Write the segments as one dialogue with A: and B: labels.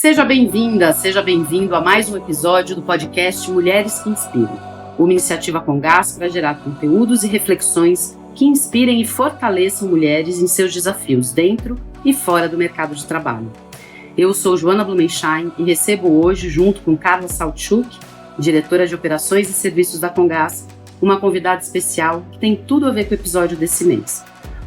A: Seja bem-vinda, seja bem-vindo a mais um episódio do podcast Mulheres que Inspiram, uma iniciativa Congás para gerar conteúdos e reflexões que inspirem e fortaleçam mulheres em seus desafios dentro e fora do mercado de trabalho. Eu sou Joana Blumenstein e recebo hoje, junto com Carla Saltchuk, diretora de Operações e Serviços da Congás, uma convidada especial que tem tudo a ver com o episódio desse mês.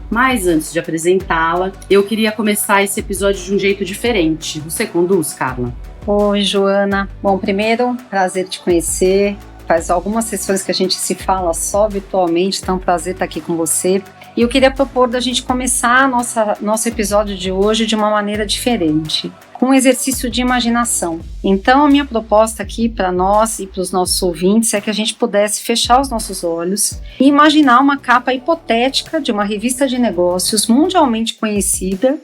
A: Mas antes de apresentá-la, eu queria começar esse episódio de um jeito diferente. Você conduz, Carla?
B: Oi, Joana. Bom, primeiro, prazer te conhecer. Faz algumas sessões que a gente se fala só virtualmente, então é um prazer estar aqui com você. E eu queria propor da gente começar nosso episódio de hoje de uma maneira diferente, com um exercício de imaginação. Então, a minha proposta aqui para nós e para os nossos ouvintes é que a gente pudesse fechar os nossos olhos e imaginar uma capa hipotética de uma revista de negócios mundialmente conhecida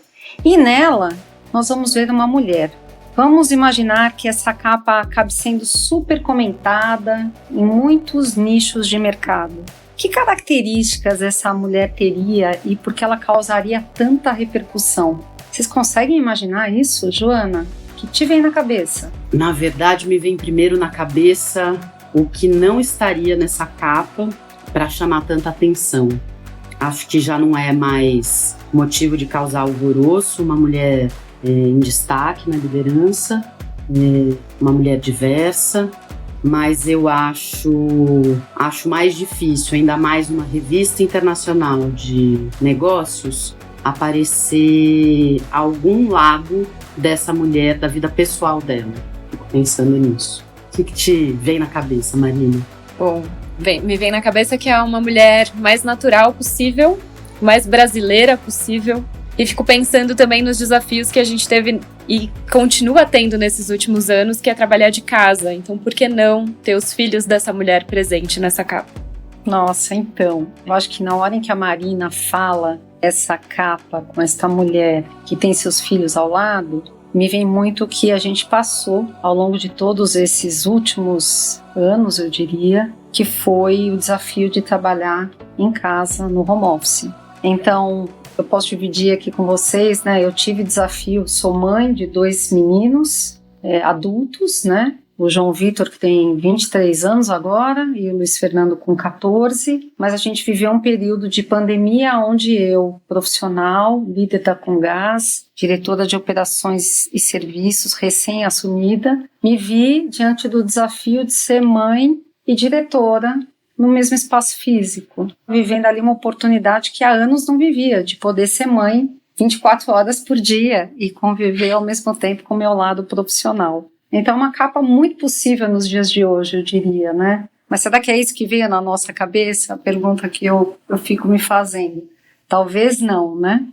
B: e nela nós vamos ver uma mulher. Vamos imaginar que essa capa acabe sendo super comentada em muitos nichos de mercado. Que características essa mulher teria e por que ela causaria tanta repercussão? Vocês conseguem imaginar isso, Joana? O que te vem na cabeça?
A: Na verdade, me vem primeiro na cabeça o que não estaria nessa capa para chamar tanta atenção. Acho que já não é mais motivo de causar alvoroço, uma mulher em destaque na liderança, uma mulher diversa, mas eu acho mais difícil, ainda mais numa revista internacional de negócios, aparecer algum lado dessa mulher, da vida pessoal dela. Fico pensando nisso. O que te vem na cabeça, Marina?
C: Bom, me vem na cabeça que é uma mulher mais natural possível, mais brasileira possível. E fico pensando também nos desafios que a gente teve e continua tendo nesses últimos anos, que é trabalhar de casa. Então, por que não ter os filhos dessa mulher presente nessa capa?
B: Nossa, então, eu acho que na hora em que a Marina fala essa capa com essa mulher que tem seus filhos ao lado, me vem muito o que a gente passou ao longo de todos esses últimos anos, eu diria, que foi o desafio de trabalhar em casa, no home office. Então, eu posso dividir aqui com vocês, né? Eu tive desafio, sou mãe de 2 meninos adultos, né? O João Vitor, que tem 23 anos agora, e o Luiz Fernando com 14, mas a gente viveu um período de pandemia onde eu, profissional, líder da Congás, diretora de operações e serviços, recém-assumida, me vi diante do desafio de ser mãe e diretora no mesmo espaço físico, vivendo ali uma oportunidade que há anos não vivia, de poder ser mãe 24 horas por dia e conviver ao mesmo tempo com o meu lado profissional. Então, uma capa muito possível nos dias de hoje, eu diria, né? Mas será que é isso que veio na nossa cabeça? A pergunta que eu fico me fazendo. Talvez não, né?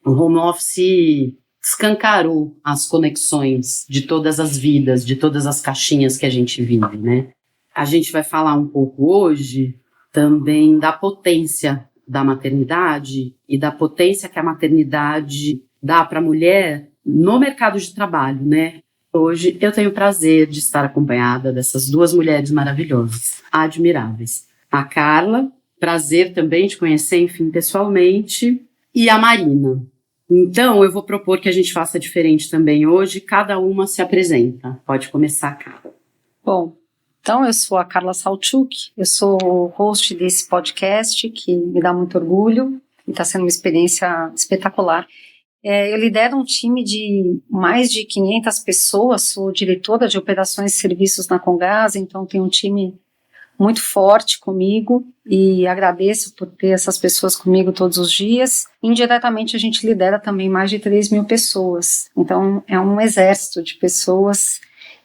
A: O home office escancarou as conexões de todas as vidas, de todas as caixinhas que a gente vive, né? A gente vai falar um pouco hoje também da potência da maternidade e da potência que a maternidade dá para a mulher no mercado de trabalho, né? Hoje eu tenho o prazer de estar acompanhada dessas 2 mulheres maravilhosas, admiráveis. A Carla, prazer também de conhecer, enfim, pessoalmente, e a Marina. Então, eu vou propor que a gente faça diferente também hoje, cada uma se apresenta. Pode começar, Carla.
B: Bom, então eu sou a Carla Saltchuk, eu sou host desse podcast que me dá muito orgulho e está sendo uma experiência espetacular. Eu lidero um time de mais de 500 pessoas, sou diretora de operações e serviços na Congás, então tenho um time muito forte comigo e agradeço por ter essas pessoas comigo todos os dias. Indiretamente a gente lidera também mais de 3.000 pessoas, então é um exército de pessoas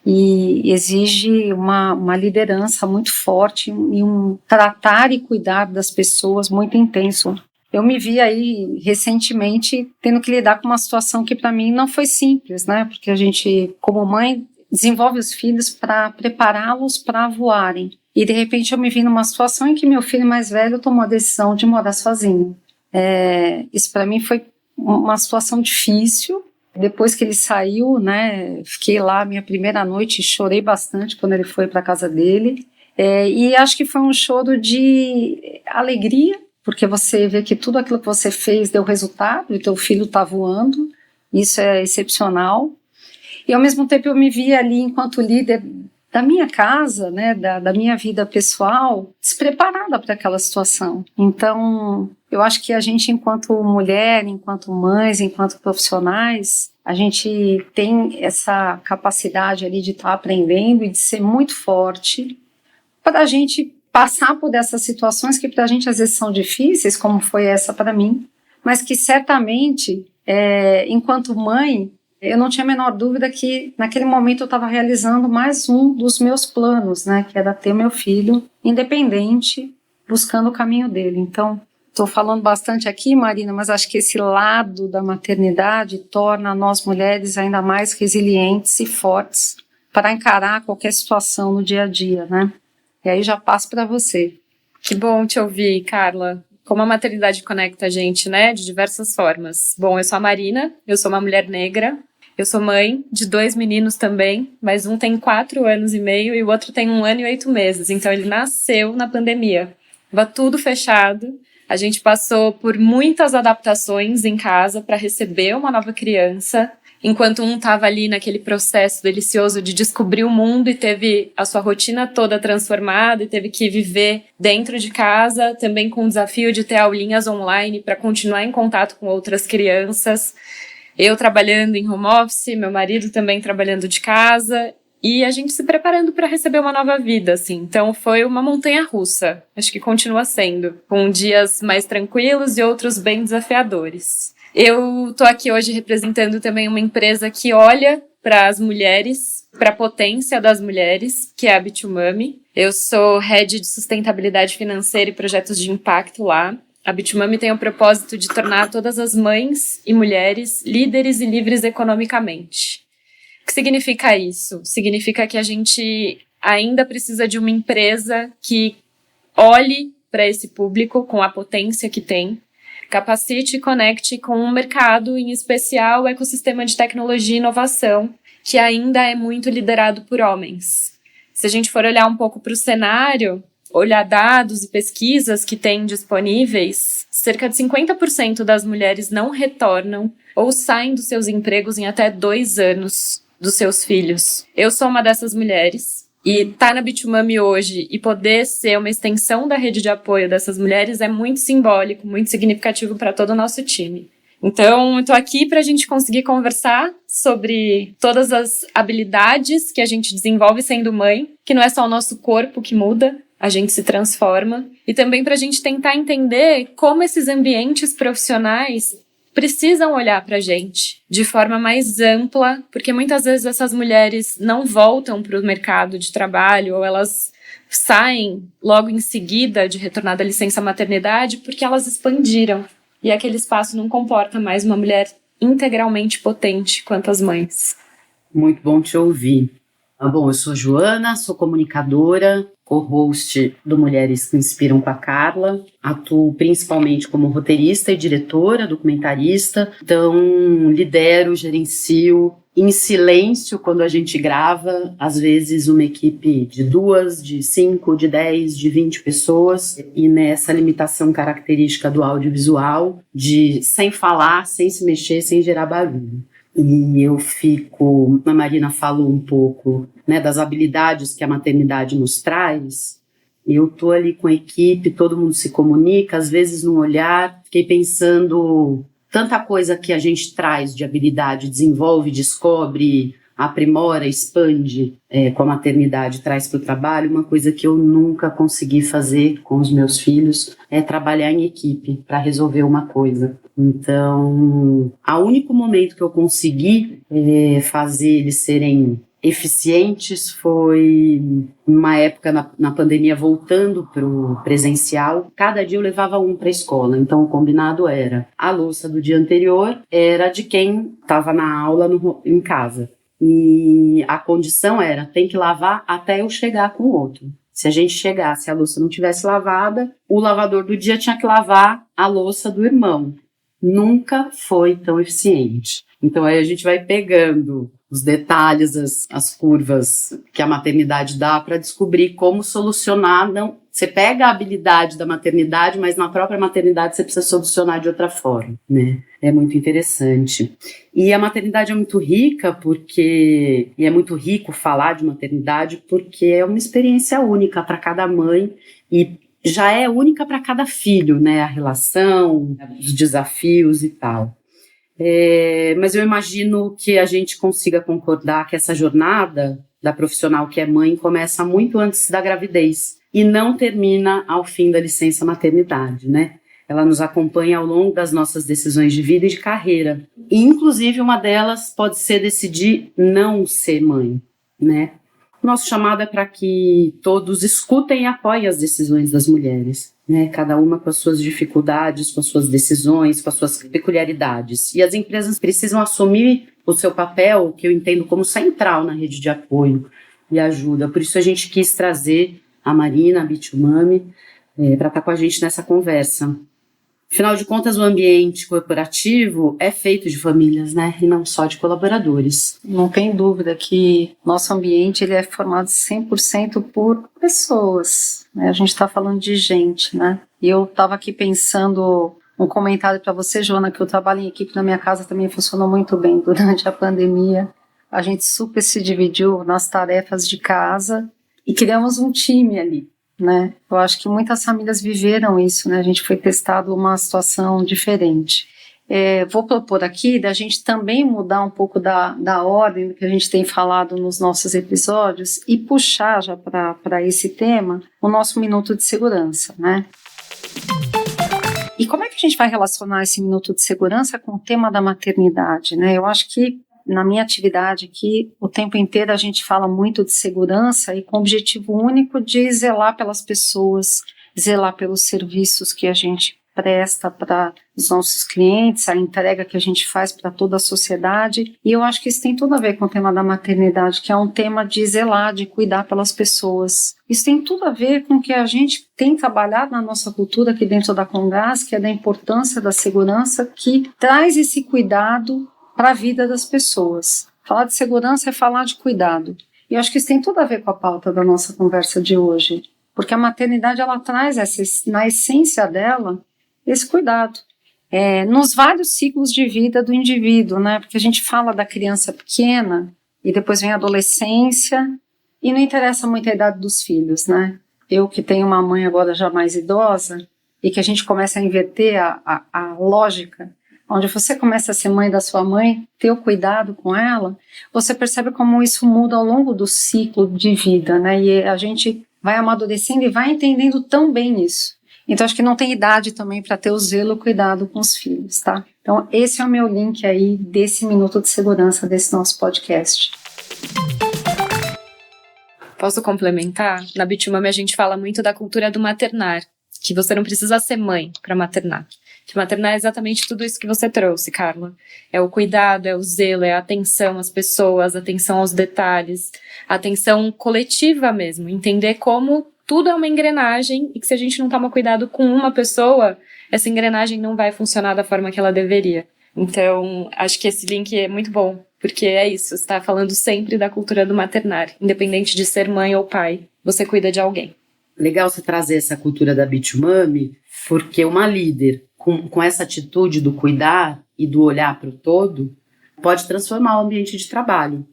B: e exige uma liderança muito forte e um tratar e cuidar das pessoas muito intenso. Eu me vi aí recentemente tendo que lidar com uma situação que para mim não foi simples, né? Porque a gente, como mãe, desenvolve os filhos para prepará-los para voarem. E de repente eu me vi numa situação em que meu filho mais velho tomou a decisão de morar sozinho. Isso para mim foi uma situação difícil. Depois que ele saiu, né? Fiquei lá minha primeira noite e chorei bastante quando ele foi para a casa dele. E acho que foi um choro de alegria, porque você vê que tudo aquilo que você fez deu resultado, e teu filho está voando, isso é excepcional. E ao mesmo tempo eu me via ali enquanto líder da minha casa, né, da minha vida pessoal, despreparada para aquela situação. Então, eu acho que a gente, enquanto mulher, enquanto mães, enquanto profissionais, a gente tem essa capacidade ali de estar aprendendo e de ser muito forte para a gente passar por essas situações que para a gente às vezes são difíceis, como foi essa para mim, mas que certamente, enquanto mãe, eu não tinha a menor dúvida que naquele momento eu estava realizando mais um dos meus planos, né, que era ter meu filho independente, buscando o caminho dele. Então, estou falando bastante aqui, Marina, mas acho que esse lado da maternidade torna nós mulheres ainda mais resilientes e fortes para encarar qualquer situação no dia a dia, né? E aí já passo para você.
C: Que bom te ouvir, Carla. Como a maternidade conecta a gente, né, de diversas formas. Bom, eu sou a Marina, eu sou uma mulher negra, eu sou mãe de 2 meninos também, mas um tem 4 anos e meio e o outro tem 1 ano e 8 meses, então ele nasceu na pandemia. Estava tudo fechado, a gente passou por muitas adaptações em casa para receber uma nova criança, enquanto um estava ali naquele processo delicioso de descobrir o mundo e teve a sua rotina toda transformada e teve que viver dentro de casa, também com o desafio de ter aulinhas online para continuar em contato com outras crianças. Eu trabalhando em home office, meu marido também trabalhando de casa e a gente se preparando para receber uma nova vida, assim. Então foi uma montanha-russa, acho que continua sendo, com dias mais tranquilos e outros bem desafiadores. Eu tô aqui hoje representando também uma empresa que olha para as mulheres, para a potência das mulheres, que é a Bitumami. Eu sou Head de Sustentabilidade Financeira e Projetos de Impacto lá. A Bitumami tem o propósito de tornar todas as mães e mulheres líderes e livres economicamente. O que significa isso? Significa que a gente ainda precisa de uma empresa que olhe para esse público com a potência que tem, capacite e conecte com um mercado, em especial o ecossistema de tecnologia e inovação, que ainda é muito liderado por homens. Se a gente for olhar um pouco para o cenário, olhar dados e pesquisas que tem disponíveis, cerca de 50% das mulheres não retornam ou saem dos seus empregos em até 2 anos dos seus filhos. Eu sou uma dessas mulheres e estar na Bitumami hoje e poder ser uma extensão da rede de apoio dessas mulheres é muito simbólico, muito significativo para todo o nosso time. Então, eu estou aqui para a gente conseguir conversar sobre todas as habilidades que a gente desenvolve sendo mãe, que não é só o nosso corpo que muda, a gente se transforma, e também para a gente tentar entender como esses ambientes profissionais precisam olhar para a gente de forma mais ampla, porque muitas vezes essas mulheres não voltam para o mercado de trabalho ou elas saem logo em seguida de retornar da licença maternidade porque elas expandiram e aquele espaço não comporta mais uma mulher integralmente potente quanto as mães.
A: Muito bom te ouvir. Bom, eu sou Joana, sou comunicadora, co-host do Mulheres que Inspiram com a Carla. Atuo principalmente como roteirista e diretora, documentarista. Então, lidero, gerencio em silêncio quando a gente grava. Às vezes uma equipe de 2, de 5, de 10, de 20 pessoas. E nessa limitação característica do audiovisual, de sem falar, sem se mexer, sem gerar barulho. E eu fico, a Marina falou um pouco, né, das habilidades que a maternidade nos traz. Eu tô ali com a equipe, todo mundo se comunica, às vezes num olhar. Fiquei pensando tanta coisa que a gente traz de habilidade, desenvolve, descobre, aprimora, expande com a maternidade, traz para o trabalho. Uma coisa que eu nunca consegui fazer com os meus filhos é trabalhar em equipe para resolver uma coisa. Então, o único momento que eu consegui fazer eles serem eficientes foi uma época na pandemia, voltando para o presencial. Cada dia eu levava um para a escola, então o combinado era a louça do dia anterior era de quem estava na aula em casa. E a condição era, tem que lavar até eu chegar com o outro. Se a gente chegasse e a louça não tivesse lavada, o lavador do dia tinha que lavar a louça do irmão. Nunca foi tão eficiente. Então aí a gente vai pegando os detalhes, as curvas que a maternidade dá para descobrir como solucionar. Não, você pega a habilidade da maternidade, mas na própria maternidade você precisa solucionar de outra forma, né? É muito interessante. E a maternidade é muito rica e é muito rico falar de maternidade porque é uma experiência única para cada mãe e já é única para cada filho, né? A relação, os desafios e tal. Mas eu imagino que a gente consiga concordar que essa jornada da profissional que é mãe começa muito antes da gravidez e não termina ao fim da licença maternidade, né? Ela nos acompanha ao longo das nossas decisões de vida e de carreira. E, inclusive, uma delas pode ser decidir não ser mãe, né? Nosso chamado é para que todos escutem e apoiem as decisões das mulheres, né? Cada uma com as suas dificuldades, com as suas decisões, com as suas peculiaridades. E as empresas precisam assumir o seu papel, que eu entendo como central na rede de apoio e ajuda. Por isso a gente quis trazer a Marina, a Bitumami, para estar com a gente nessa conversa. Afinal de contas, o ambiente corporativo é feito de famílias, né? E não só de colaboradores.
B: Não tem dúvida que nosso ambiente ele é formado 100% por pessoas, né? A gente está falando de gente, né? E eu estava aqui pensando um comentário para você, Joana, que o trabalho em equipe na minha casa também funcionou muito bem durante a pandemia. A gente super se dividiu nas tarefas de casa e criamos um time ali, né? Eu acho que muitas famílias viveram isso, né? A gente foi testado uma situação diferente. Vou propor aqui da gente também mudar um pouco da ordem que a gente tem falado nos nossos episódios e puxar já para esse tema o nosso minuto de segurança, né? E como é que a gente vai relacionar esse minuto de segurança com o tema da maternidade, né? Eu acho que na minha atividade aqui, o tempo inteiro a gente fala muito de segurança e com o objetivo único de zelar pelas pessoas, zelar pelos serviços que a gente presta para os nossos clientes, a entrega que a gente faz para toda a sociedade. E eu acho que isso tem tudo a ver com o tema da maternidade, que é um tema de zelar, de cuidar pelas pessoas. Isso tem tudo a ver com o que a gente tem trabalhado na nossa cultura aqui dentro da Comgás, que é da importância da segurança, que traz esse cuidado para a vida das pessoas. Falar de segurança é falar de cuidado. E eu acho que isso tem tudo a ver com a pauta da nossa conversa de hoje, porque a maternidade ela traz na essência dela esse cuidado. Nos vários ciclos de vida do indivíduo, né? Porque a gente fala da criança pequena e depois vem a adolescência e não interessa muito a idade dos filhos, né? Eu que tenho uma mãe agora já mais idosa e que a gente começa a inverter a lógica, onde você começa a ser mãe da sua mãe, ter o cuidado com ela, você percebe como isso muda ao longo do ciclo de vida, né? E a gente vai amadurecendo e vai entendendo tão bem isso. Então, acho que não tem idade também para ter o zelo e o cuidado com os filhos, tá? Então, esse é o meu link aí desse minuto de segurança desse nosso podcast.
C: Posso complementar? Na Bitumami a gente fala muito da cultura do maternar, que você não precisa ser mãe para maternar. Que maternar é exatamente tudo isso que você trouxe, Carla. É o cuidado, é o zelo, é a atenção às pessoas, atenção aos detalhes, atenção coletiva mesmo. Entender como tudo é uma engrenagem e que se a gente não toma cuidado com uma pessoa, essa engrenagem não vai funcionar da forma que ela deveria. Então, acho que esse link é muito bom, porque é isso, você está falando sempre da cultura do maternar. Independente de ser mãe ou pai, você cuida de alguém.
A: Legal você trazer essa cultura da Bitumami, porque uma líder com essa atitude do cuidar e do olhar para o todo pode transformar o ambiente de trabalho.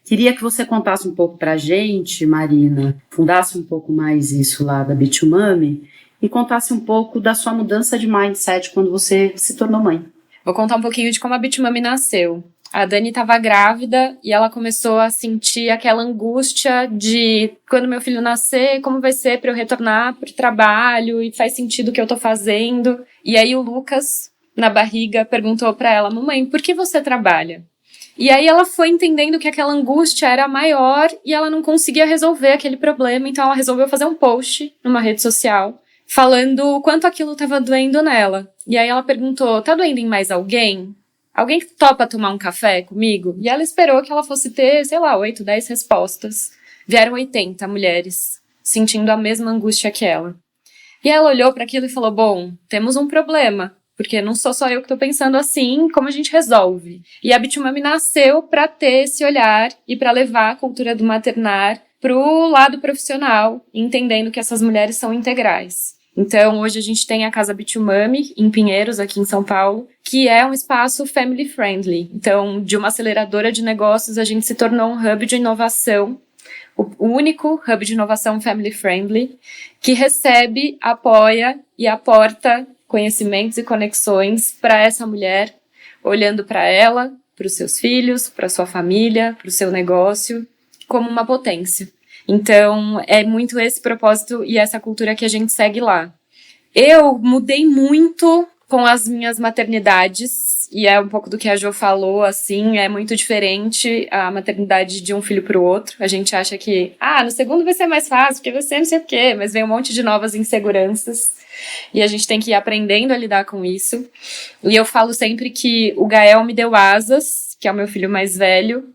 A: Queria que você contasse um pouco para a gente, Marina, fundasse um pouco mais isso lá da Bitumami e contasse um pouco da sua mudança de mindset quando você se tornou mãe.
C: Vou contar um pouquinho de como a Bitumami nasceu. A Dani estava grávida e ela começou a sentir aquela angústia de quando meu filho nascer, como vai ser para eu retornar para o trabalho e faz sentido o que eu estou fazendo. E aí o Lucas, na barriga, perguntou para ela, mamãe, por que você trabalha? E aí ela foi entendendo que aquela angústia era maior e ela não conseguia resolver aquele problema, então ela resolveu fazer um post numa rede social falando o quanto aquilo estava doendo nela. E aí ela perguntou, tá doendo em mais alguém? Alguém que topa tomar um café comigo? E ela esperou que ela fosse ter, 8, 10 respostas. Vieram 80 mulheres sentindo a mesma angústia que ela. E ela olhou para aquilo e falou, bom, temos um problema. porque não sou só eu que estou pensando assim, como a gente resolve? E a Bitumami nasceu para ter esse olhar e para levar a cultura do maternar pro lado profissional, entendendo que essas mulheres são integrais. Então, hoje a gente tem a Casa Bitumami, em Pinheiros, aqui em São Paulo, que é um espaço family friendly. Então, de uma aceleradora de negócios, a gente se tornou um hub de inovação, o único hub de inovação family friendly, que recebe, apoia e aporta conhecimentos e conexões para essa mulher, olhando para ela, para os seus filhos, para sua família, para o seu negócio, como uma potência. Então, é muito esse propósito e essa cultura que a gente segue lá. Eu mudei muito com as minhas maternidades, e é um pouco do que a Jo falou, assim, é muito diferente a maternidade de um filho para o outro. A gente acha que, no segundo vai ser mais fácil, porque você não sei o quê, mas vem um monte de novas inseguranças, e a gente tem que ir aprendendo a lidar com isso. E eu falo sempre que o Gael me deu asas, que é o meu filho mais velho,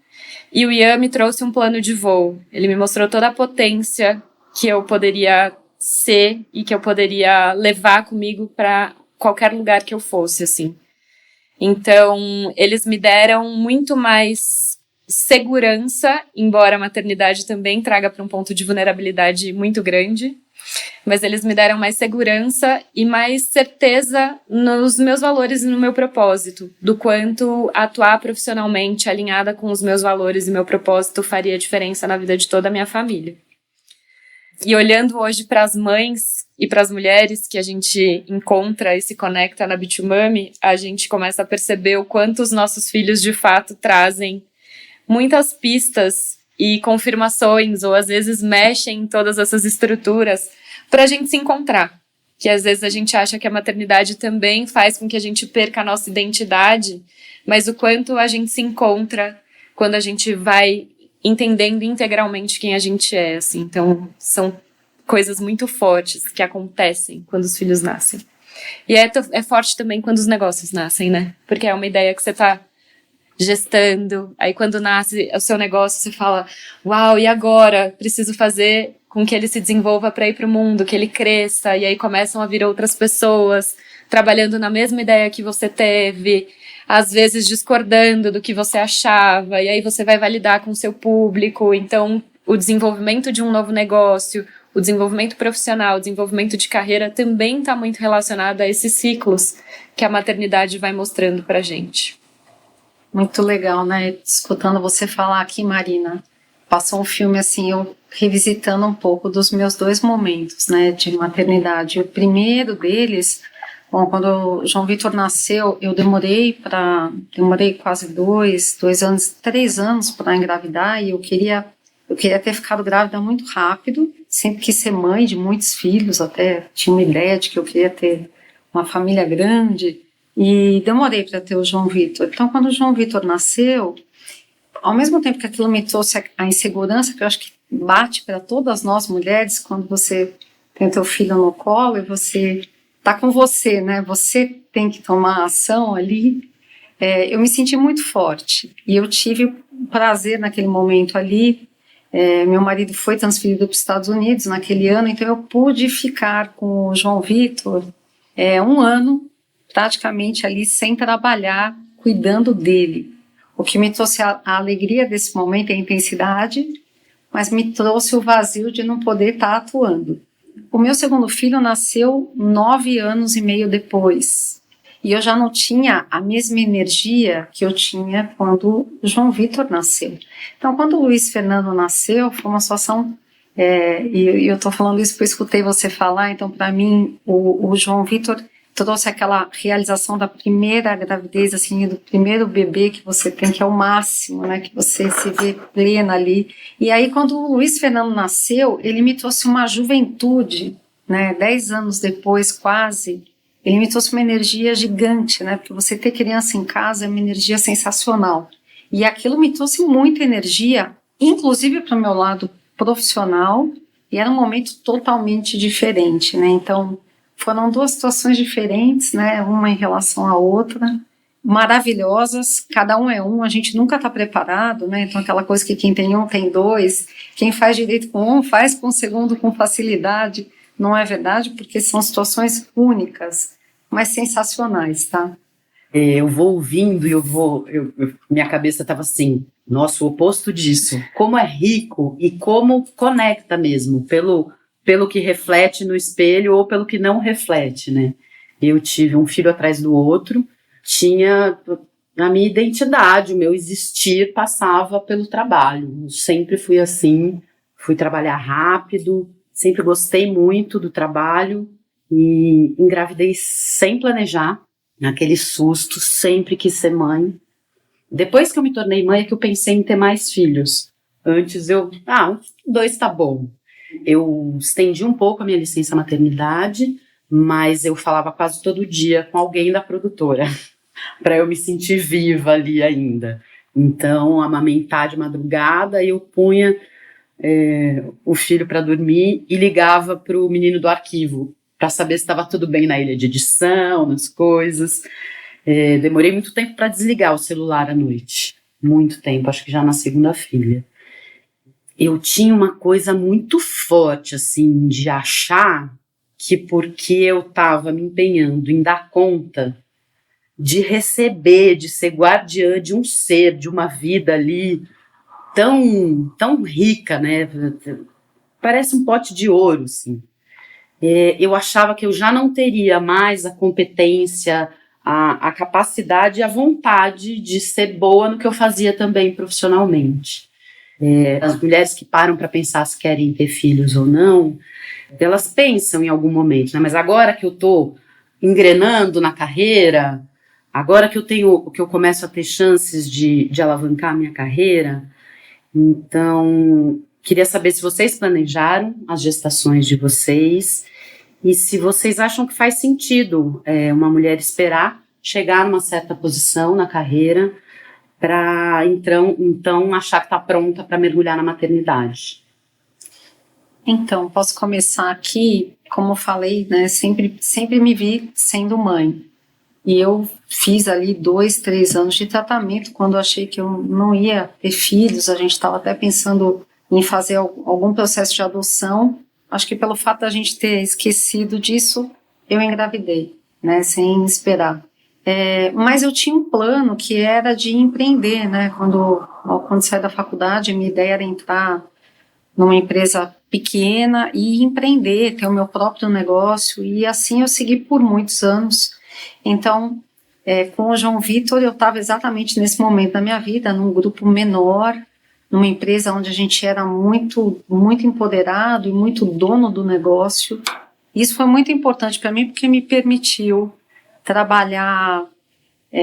C: e o Ian me trouxe um plano de voo. Ele me mostrou toda a potência que eu poderia ser e que eu poderia levar comigo para qualquer lugar que eu fosse, assim. Então, eles me deram muito mais segurança, embora a maternidade também traga para um ponto de vulnerabilidade muito grande. Mas eles me deram mais segurança e mais certeza nos meus valores e no meu propósito, do quanto atuar profissionalmente alinhada com os meus valores e meu propósito faria diferença na vida de toda a minha família. E olhando hoje para as mães e para as mulheres que a gente encontra e se conecta na Bitumami, a gente começa a perceber o quanto os nossos filhos de fato trazem muitas pistas e confirmações, ou às vezes mexem em todas essas estruturas para a gente se encontrar. Que às vezes a gente acha que a maternidade também faz com que a gente perca a nossa identidade, mas o quanto a gente se encontra quando a gente vai entendendo integralmente quem a gente é, assim. Então, são coisas muito fortes que acontecem quando os filhos nascem. E é forte também quando os negócios nascem, né? Porque é uma ideia que você tá gestando, aí quando nasce o seu negócio, você fala, uau, e agora? Preciso fazer com que ele se desenvolva para ir para o mundo, que ele cresça, e aí começam a vir outras pessoas trabalhando na mesma ideia que você teve, às vezes discordando do que você achava, e aí você vai validar com o seu público. Então, o desenvolvimento de um novo negócio, o desenvolvimento profissional, o desenvolvimento de carreira também está muito relacionado a esses ciclos que a maternidade vai mostrando para a gente.
B: Muito legal, né? Escutando você falar aqui, Marina, passou um filme assim, eu revisitando um pouco dos meus 2 momentos, né, de maternidade. O primeiro deles, bom, quando o João Vitor nasceu, eu demorei quase 2 anos, 3 anos para engravidar, e eu queria ter ficado grávida muito rápido, sempre quis ser mãe de muitos filhos, até tinha uma ideia de que eu queria ter uma família grande, e demorei para ter o João Vitor. Então, quando o João Vitor nasceu, ao mesmo tempo que aquilo me trouxe a insegurança, que eu acho que bate para todas nós mulheres, quando você tem teu filho no colo e você está com você, né? Você tem que tomar ação ali. Eu me senti muito forte e eu tive prazer naquele momento ali. Meu marido foi transferido para os Estados Unidos naquele ano, então eu pude ficar com o João Vitor 1 ano, praticamente ali sem trabalhar, cuidando dele. O que me trouxe a alegria desse momento é a intensidade, mas me trouxe o vazio de não poder estar atuando. O meu segundo filho nasceu 9 anos e meio depois, e eu já não tinha a mesma energia que eu tinha quando o João Vitor nasceu. Então, quando o Luiz Fernando nasceu, foi uma situação, e eu estou falando isso porque eu escutei você falar, então para mim o João Vitor trouxe aquela realização da primeira gravidez, assim, do primeiro bebê que você tem, que é o máximo, né, que você se vê plena ali. E aí, quando o Luiz Fernando nasceu, ele me trouxe uma juventude, né, 10 anos depois, quase, ele me trouxe uma energia gigante, né, porque você ter criança em casa é uma energia sensacional. E aquilo me trouxe muita energia, inclusive para o meu lado profissional, e era um momento totalmente diferente, né, então foram 2 situações diferentes, né, uma em relação à outra, maravilhosas, cada um é um, a gente nunca está preparado, né, então aquela coisa que quem tem um tem 2, quem faz direito com um faz com o segundo com facilidade, não é verdade, porque são situações únicas, mas sensacionais, tá?
A: Eu vou ouvindo e minha cabeça estava assim, nossa, o oposto disso. Como é rico e como conecta mesmo, pelo que reflete no espelho ou pelo que não reflete, né? Eu tive um filho atrás do outro, tinha a minha identidade, o meu existir passava pelo trabalho. Eu sempre fui assim, fui trabalhar rápido, sempre gostei muito do trabalho e engravidei sem planejar, naquele susto, sempre quis ser mãe. Depois que eu me tornei mãe é que eu pensei em ter mais filhos. Antes 2 tá bom. Eu estendi um pouco a minha licença maternidade, mas eu falava quase todo dia com alguém da produtora, para eu me sentir viva ali ainda. Então, amamentar de madrugada, eu punha o filho para dormir e ligava para o menino do arquivo, para saber se estava tudo bem na ilha de edição, nas coisas. Demorei muito tempo para desligar o celular à noite. Muito tempo, acho que já na segunda filha. Eu tinha uma coisa muito forte, assim, de achar que porque eu estava me empenhando em dar conta de receber, de ser guardiã de um ser, de uma vida ali tão, tão rica, né? Parece um pote de ouro, assim. Eu achava que eu já não teria mais a competência, a capacidade e a vontade de ser boa no que eu fazia também profissionalmente. As mulheres que param para pensar se querem ter filhos ou não, elas pensam em algum momento, né? Mas agora que eu estou engrenando na carreira, agora que eu começo a ter chances de alavancar a minha carreira, então queria saber se vocês planejaram as gestações de vocês e se vocês acham que faz sentido uma mulher esperar chegar numa certa posição na carreira para então achar que está pronta para mergulhar na maternidade.
B: Então, posso começar aqui, como eu falei, né, sempre me vi sendo mãe. E eu fiz ali 2, 3 anos de tratamento quando eu achei que eu não ia ter filhos. A gente estava até pensando em fazer algum processo de adoção. Acho que pelo fato da gente ter esquecido disso, eu engravidei, né, sem esperar. Mas eu tinha um plano que era de empreender, né? Quando saí da faculdade, a minha ideia era entrar numa empresa pequena e empreender, ter o meu próprio negócio, e assim eu segui por muitos anos. Então, com o João Vitor, eu estava exatamente nesse momento da minha vida, num grupo menor, numa empresa onde a gente era muito, muito empoderado e muito dono do negócio. Isso foi muito importante para mim, porque me permitiu trabalhar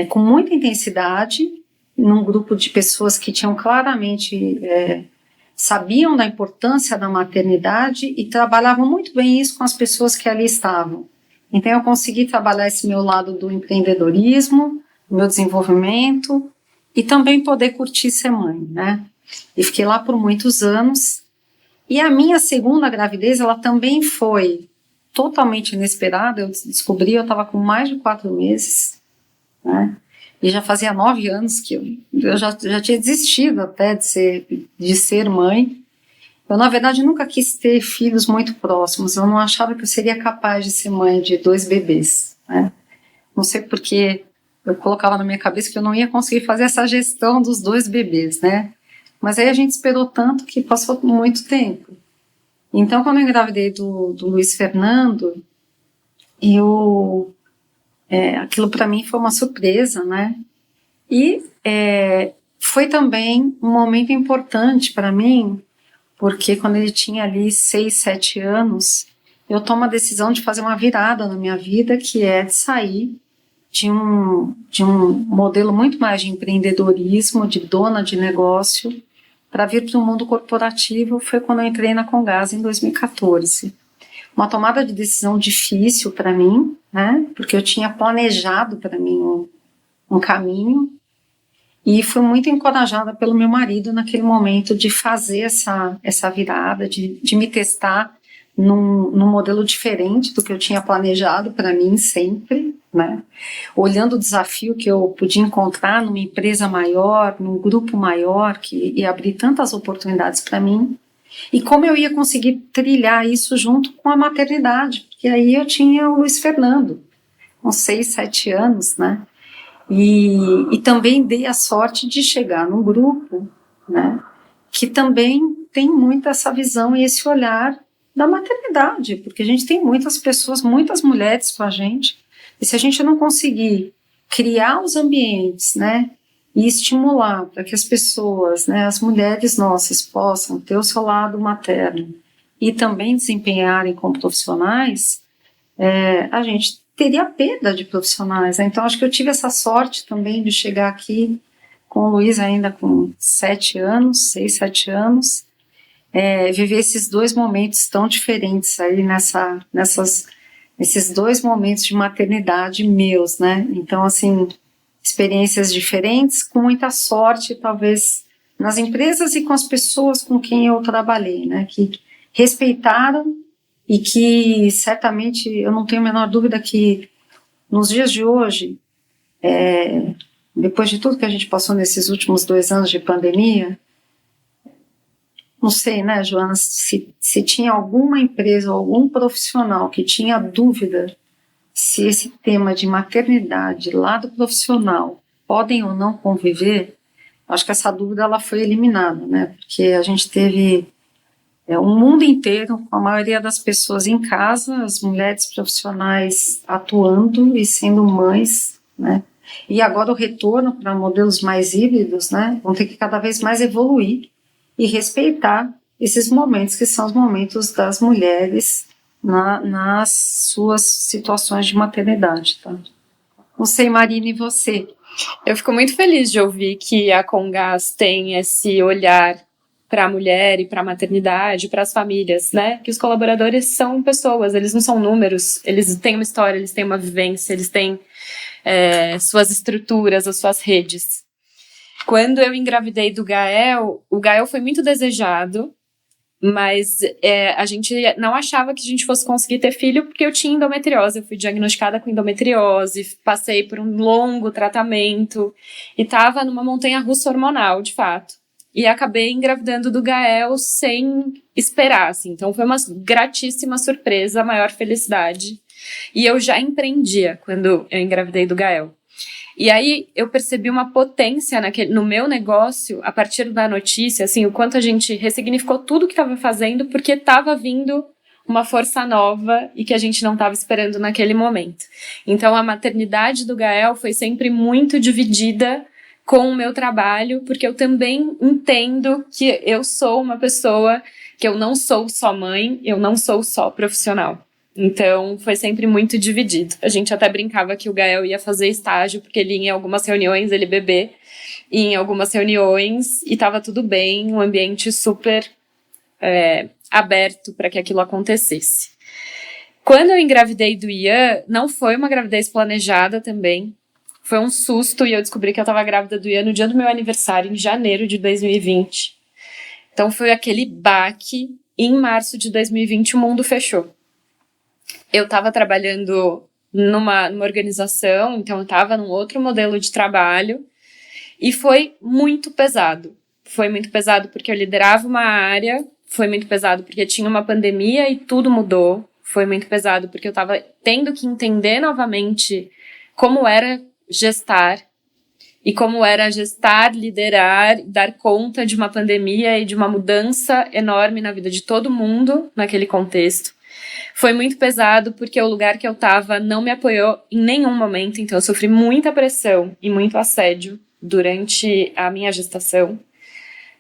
B: com muita intensidade num grupo de pessoas que tinham claramente sabiam da importância da maternidade e trabalhavam muito bem isso com as pessoas que ali estavam. Então eu consegui trabalhar esse meu lado do empreendedorismo, do meu desenvolvimento e também poder curtir ser mãe, né? E fiquei lá por muitos anos. E a minha segunda gravidez, ela também foi totalmente inesperada. Eu descobri, eu estava com mais de 4 meses, né? E já fazia 9 anos que eu já tinha desistido até de ser mãe. Eu, na verdade, nunca quis ter filhos muito próximos. Eu não achava que eu seria capaz de ser mãe de 2 bebês, né? Não sei porque eu colocava na minha cabeça que eu não ia conseguir fazer essa gestão dos 2 bebês, né? Mas aí a gente esperou tanto que passou muito tempo. Então, quando eu engravidei do Luiz Fernando, aquilo para mim foi uma surpresa, né? E foi também um momento importante para mim, porque quando ele tinha ali 6, 7 anos, eu tomo a decisão de fazer uma virada na minha vida, que é de sair de um modelo muito mais de empreendedorismo, de dona de negócio, para vir para o mundo corporativo. Foi quando eu entrei na Comgás em 2014. Uma tomada de decisão difícil para mim, né? Porque eu tinha planejado para mim um caminho e fui muito encorajada pelo meu marido naquele momento de fazer essa virada, de me testar num modelo diferente do que eu tinha planejado para mim sempre, né? Olhando o desafio que eu podia encontrar numa empresa maior, num grupo maior, que ia abrir tantas oportunidades para mim, e como eu ia conseguir trilhar isso junto com a maternidade, porque aí eu tinha o Luiz Fernando, uns 6, 7 anos, né? E também dei a sorte de chegar num grupo, né, que também tem muito essa visão e esse olhar da maternidade, porque a gente tem muitas pessoas, muitas mulheres com a gente, e se a gente não conseguir criar os ambientes, né, e estimular para que as pessoas, né, as mulheres nossas possam ter o seu lado materno e também desempenharem como profissionais, a gente teria perda de profissionais, né? Então acho que eu tive essa sorte também de chegar aqui com o Luiz ainda com 7 anos, 6, 7 anos, viver esses 2 momentos tão diferentes aí nesses 2 momentos de maternidade meus, né? Então assim, experiências diferentes, com muita sorte talvez nas empresas e com as pessoas com quem eu trabalhei, né? Que respeitaram e que certamente eu não tenho a menor dúvida que nos dias de hoje, depois de tudo que a gente passou nesses últimos 2 anos de pandemia, não sei, né, Joana, se tinha alguma empresa ou algum profissional que tinha dúvida se esse tema de maternidade, lado profissional, podem ou não conviver, acho que essa dúvida ela foi eliminada, né, porque a gente teve o mundo inteiro, com a maioria das pessoas em casa, as mulheres profissionais atuando e sendo mães, né? E agora o retorno para modelos mais híbridos, né? Vão ter que cada vez mais evoluir e respeitar esses momentos que são os momentos das mulheres nas suas situações de maternidade, tá? Não sei, Marina, e você?
C: Eu fico muito feliz de ouvir que a Comgás tem esse olhar para a mulher e para a maternidade, para as famílias, né? Que os colaboradores são pessoas, eles não são números, eles têm uma história, eles têm uma vivência, eles têm suas estruturas, as suas redes. Quando eu engravidei do Gael, o Gael foi muito desejado, mas a gente não achava que a gente fosse conseguir ter filho porque eu tinha endometriose, eu fui diagnosticada com endometriose, passei por um longo tratamento e estava numa montanha-russa hormonal, de fato. E acabei engravidando do Gael sem esperar, assim. Então foi uma gratíssima surpresa, a maior felicidade. E eu já empreendia quando eu engravidei do Gael. E aí eu percebi uma potência no meu negócio, a partir da notícia, assim, o quanto a gente ressignificou tudo que estava fazendo, porque estava vindo uma força nova e que a gente não estava esperando naquele momento. Então a maternidade do Gael foi sempre muito dividida com o meu trabalho, porque eu também entendo que eu sou uma pessoa, que eu não sou só mãe, eu não sou só profissional. Então, foi sempre muito dividido. A gente até brincava que o Gael ia fazer estágio, porque ele ia em algumas reuniões, ele bebê, e em algumas reuniões, e estava tudo bem, um ambiente super aberto para que aquilo acontecesse. Quando eu engravidei do Ian, não foi uma gravidez planejada também, foi um susto, e eu descobri que eu estava grávida do Ian no dia do meu aniversário, em janeiro de 2020. Então foi aquele baque, e em março de 2020 o mundo fechou. Eu estava trabalhando numa organização, então eu estava num outro modelo de trabalho, e foi muito pesado. Foi muito pesado porque eu liderava uma área, foi muito pesado porque tinha uma pandemia e tudo mudou, foi muito pesado porque eu estava tendo que entender novamente como era gestar, e como era gestar, liderar, dar conta de uma pandemia e de uma mudança enorme na vida de todo mundo naquele contexto. Foi muito pesado porque o lugar que eu estava não me apoiou em nenhum momento, então eu sofri muita pressão e muito assédio durante a minha gestação,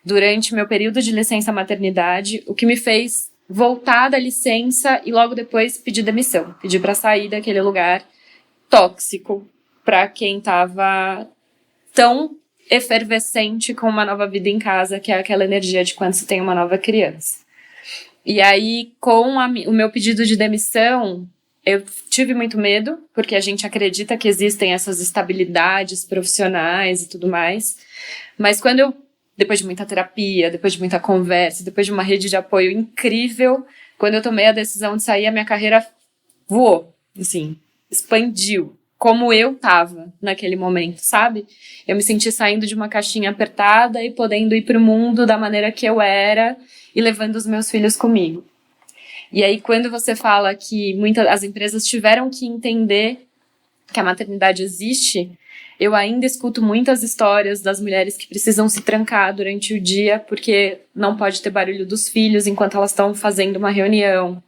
C: durante meu período de licença maternidade, o que me fez voltar da licença e logo depois pedir demissão, pedir para sair daquele lugar tóxico para quem estava tão efervescente com uma nova vida em casa, que é aquela energia de quando se tem uma nova criança. E aí, com o meu pedido de demissão, eu tive muito medo, porque a gente acredita que existem essas estabilidades profissionais e tudo mais. Mas quando eu, depois de muita terapia, depois de muita conversa, depois de uma rede de apoio incrível, quando eu tomei a decisão de sair, a minha carreira voou, assim, expandiu. Como eu tava naquele momento, sabe? Eu me senti saindo de uma caixinha apertada e podendo ir pro mundo da maneira que eu era e levando os meus filhos comigo. E aí, quando você fala que as empresas tiveram que entender que a maternidade existe, eu ainda escuto muitas histórias das mulheres que precisam se trancar durante o dia porque não pode ter barulho dos filhos enquanto elas estão fazendo uma reunião.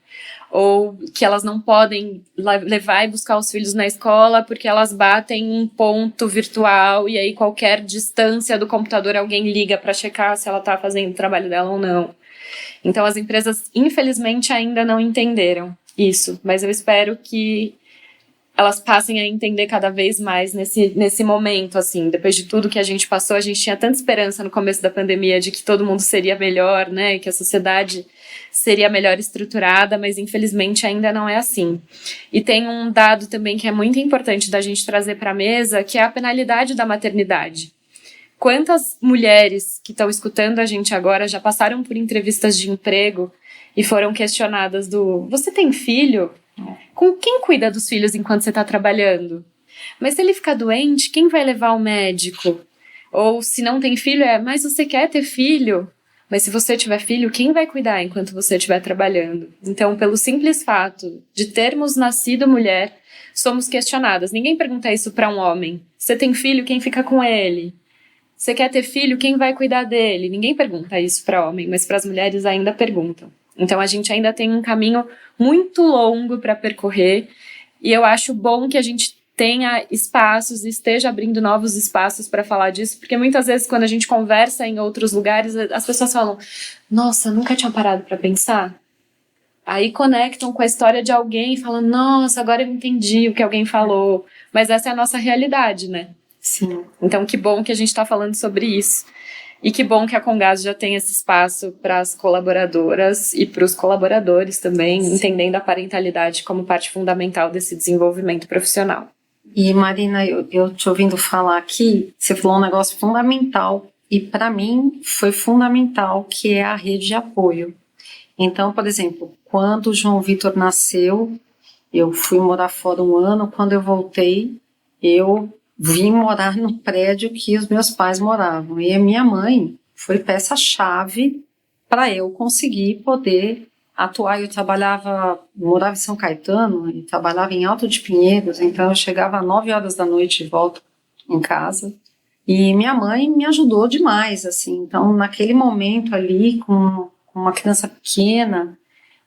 C: Ou que elas não podem levar e buscar os filhos na escola porque elas batem um ponto virtual e aí qualquer distância do computador alguém liga para checar se ela está fazendo o trabalho dela ou não. Então as empresas, infelizmente, ainda não entenderam isso, mas eu espero que elas passem a entender cada vez mais nesse momento, assim, depois de tudo que a gente passou, a gente tinha tanta esperança no começo da pandemia de que todo mundo seria melhor, né, que a sociedade seria melhor estruturada, mas infelizmente ainda não é assim. E tem um dado também que é muito importante da gente trazer para a mesa, que é a penalidade da maternidade. Quantas mulheres que estão escutando a gente agora já passaram por entrevistas de emprego e foram questionadas você tem filho? Com quem cuida dos filhos enquanto você está trabalhando? Mas se ele ficar doente, quem vai levar ao médico? Ou se não tem filho, mas você quer ter filho? Mas se você tiver filho, quem vai cuidar enquanto você estiver trabalhando? Então, pelo simples fato de termos nascido mulher, somos questionadas. Ninguém pergunta isso para um homem. Você tem filho, quem fica com ele? Você quer ter filho, quem vai cuidar dele? Ninguém pergunta isso para homem, mas para as mulheres ainda perguntam. Então a gente ainda tem um caminho muito longo para percorrer e eu acho bom que a gente tenha espaços e esteja abrindo novos espaços para falar disso, porque muitas vezes quando a gente conversa em outros lugares, as pessoas falam, nossa, nunca tinha parado para pensar. Aí conectam com a história de alguém e falam, nossa, agora eu entendi o que alguém falou. Mas essa é a nossa realidade, né?
B: Sim.
C: Então que bom que a gente está falando sobre isso. E que bom que a Comgás já tem esse espaço para as colaboradoras e para os colaboradores também, entendendo a parentalidade como parte fundamental desse desenvolvimento profissional.
B: E Marina, eu te ouvindo falar aqui, você falou um negócio fundamental, e para mim foi fundamental, que é a rede de apoio. Então, por exemplo, quando o João Vitor nasceu, eu fui morar fora um ano, quando eu voltei, eu vim morar no prédio que os meus pais moravam. E a minha mãe foi peça-chave para eu conseguir poder atuar. Eu morava em São Caetano e trabalhava em Alto de Pinheiros, então eu chegava às 9 horas da noite de volta em casa. E minha mãe me ajudou demais, assim. Então, naquele momento ali, com uma criança pequena,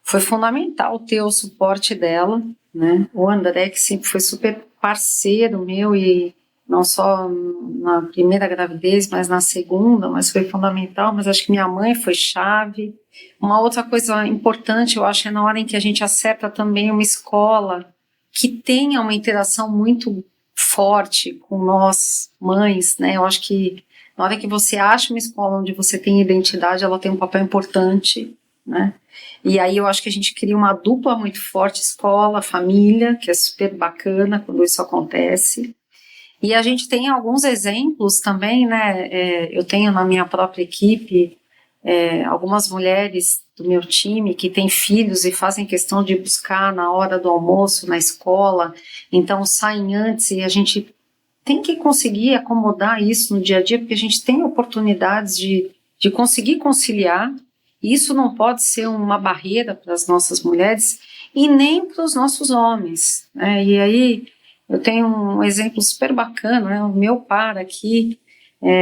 B: foi fundamental ter o suporte dela, né? O André, que sempre foi super parceiro meu, e não só na primeira gravidez, mas na segunda, mas foi fundamental. Mas acho que minha mãe foi chave. Uma outra coisa importante, eu acho, é na hora em que a gente acerta também uma escola que tenha uma interação muito forte com nós, mães, né? Eu acho que na hora que você acha uma escola onde você tem identidade, ela tem um papel importante, né? E aí eu acho que a gente cria uma dupla muito forte, escola, família, que é super bacana quando isso acontece. E a gente tem alguns exemplos também, né? Eu tenho na minha própria equipe algumas mulheres do meu time que têm filhos e fazem questão de buscar na hora do almoço, na escola, então saem antes, e a gente tem que conseguir acomodar isso no dia a dia, porque a gente tem oportunidades de conseguir conciliar. Isso não pode ser uma barreira para as nossas mulheres e nem para os nossos homens, né? E aí eu tenho um exemplo super bacana, né? O meu par aqui,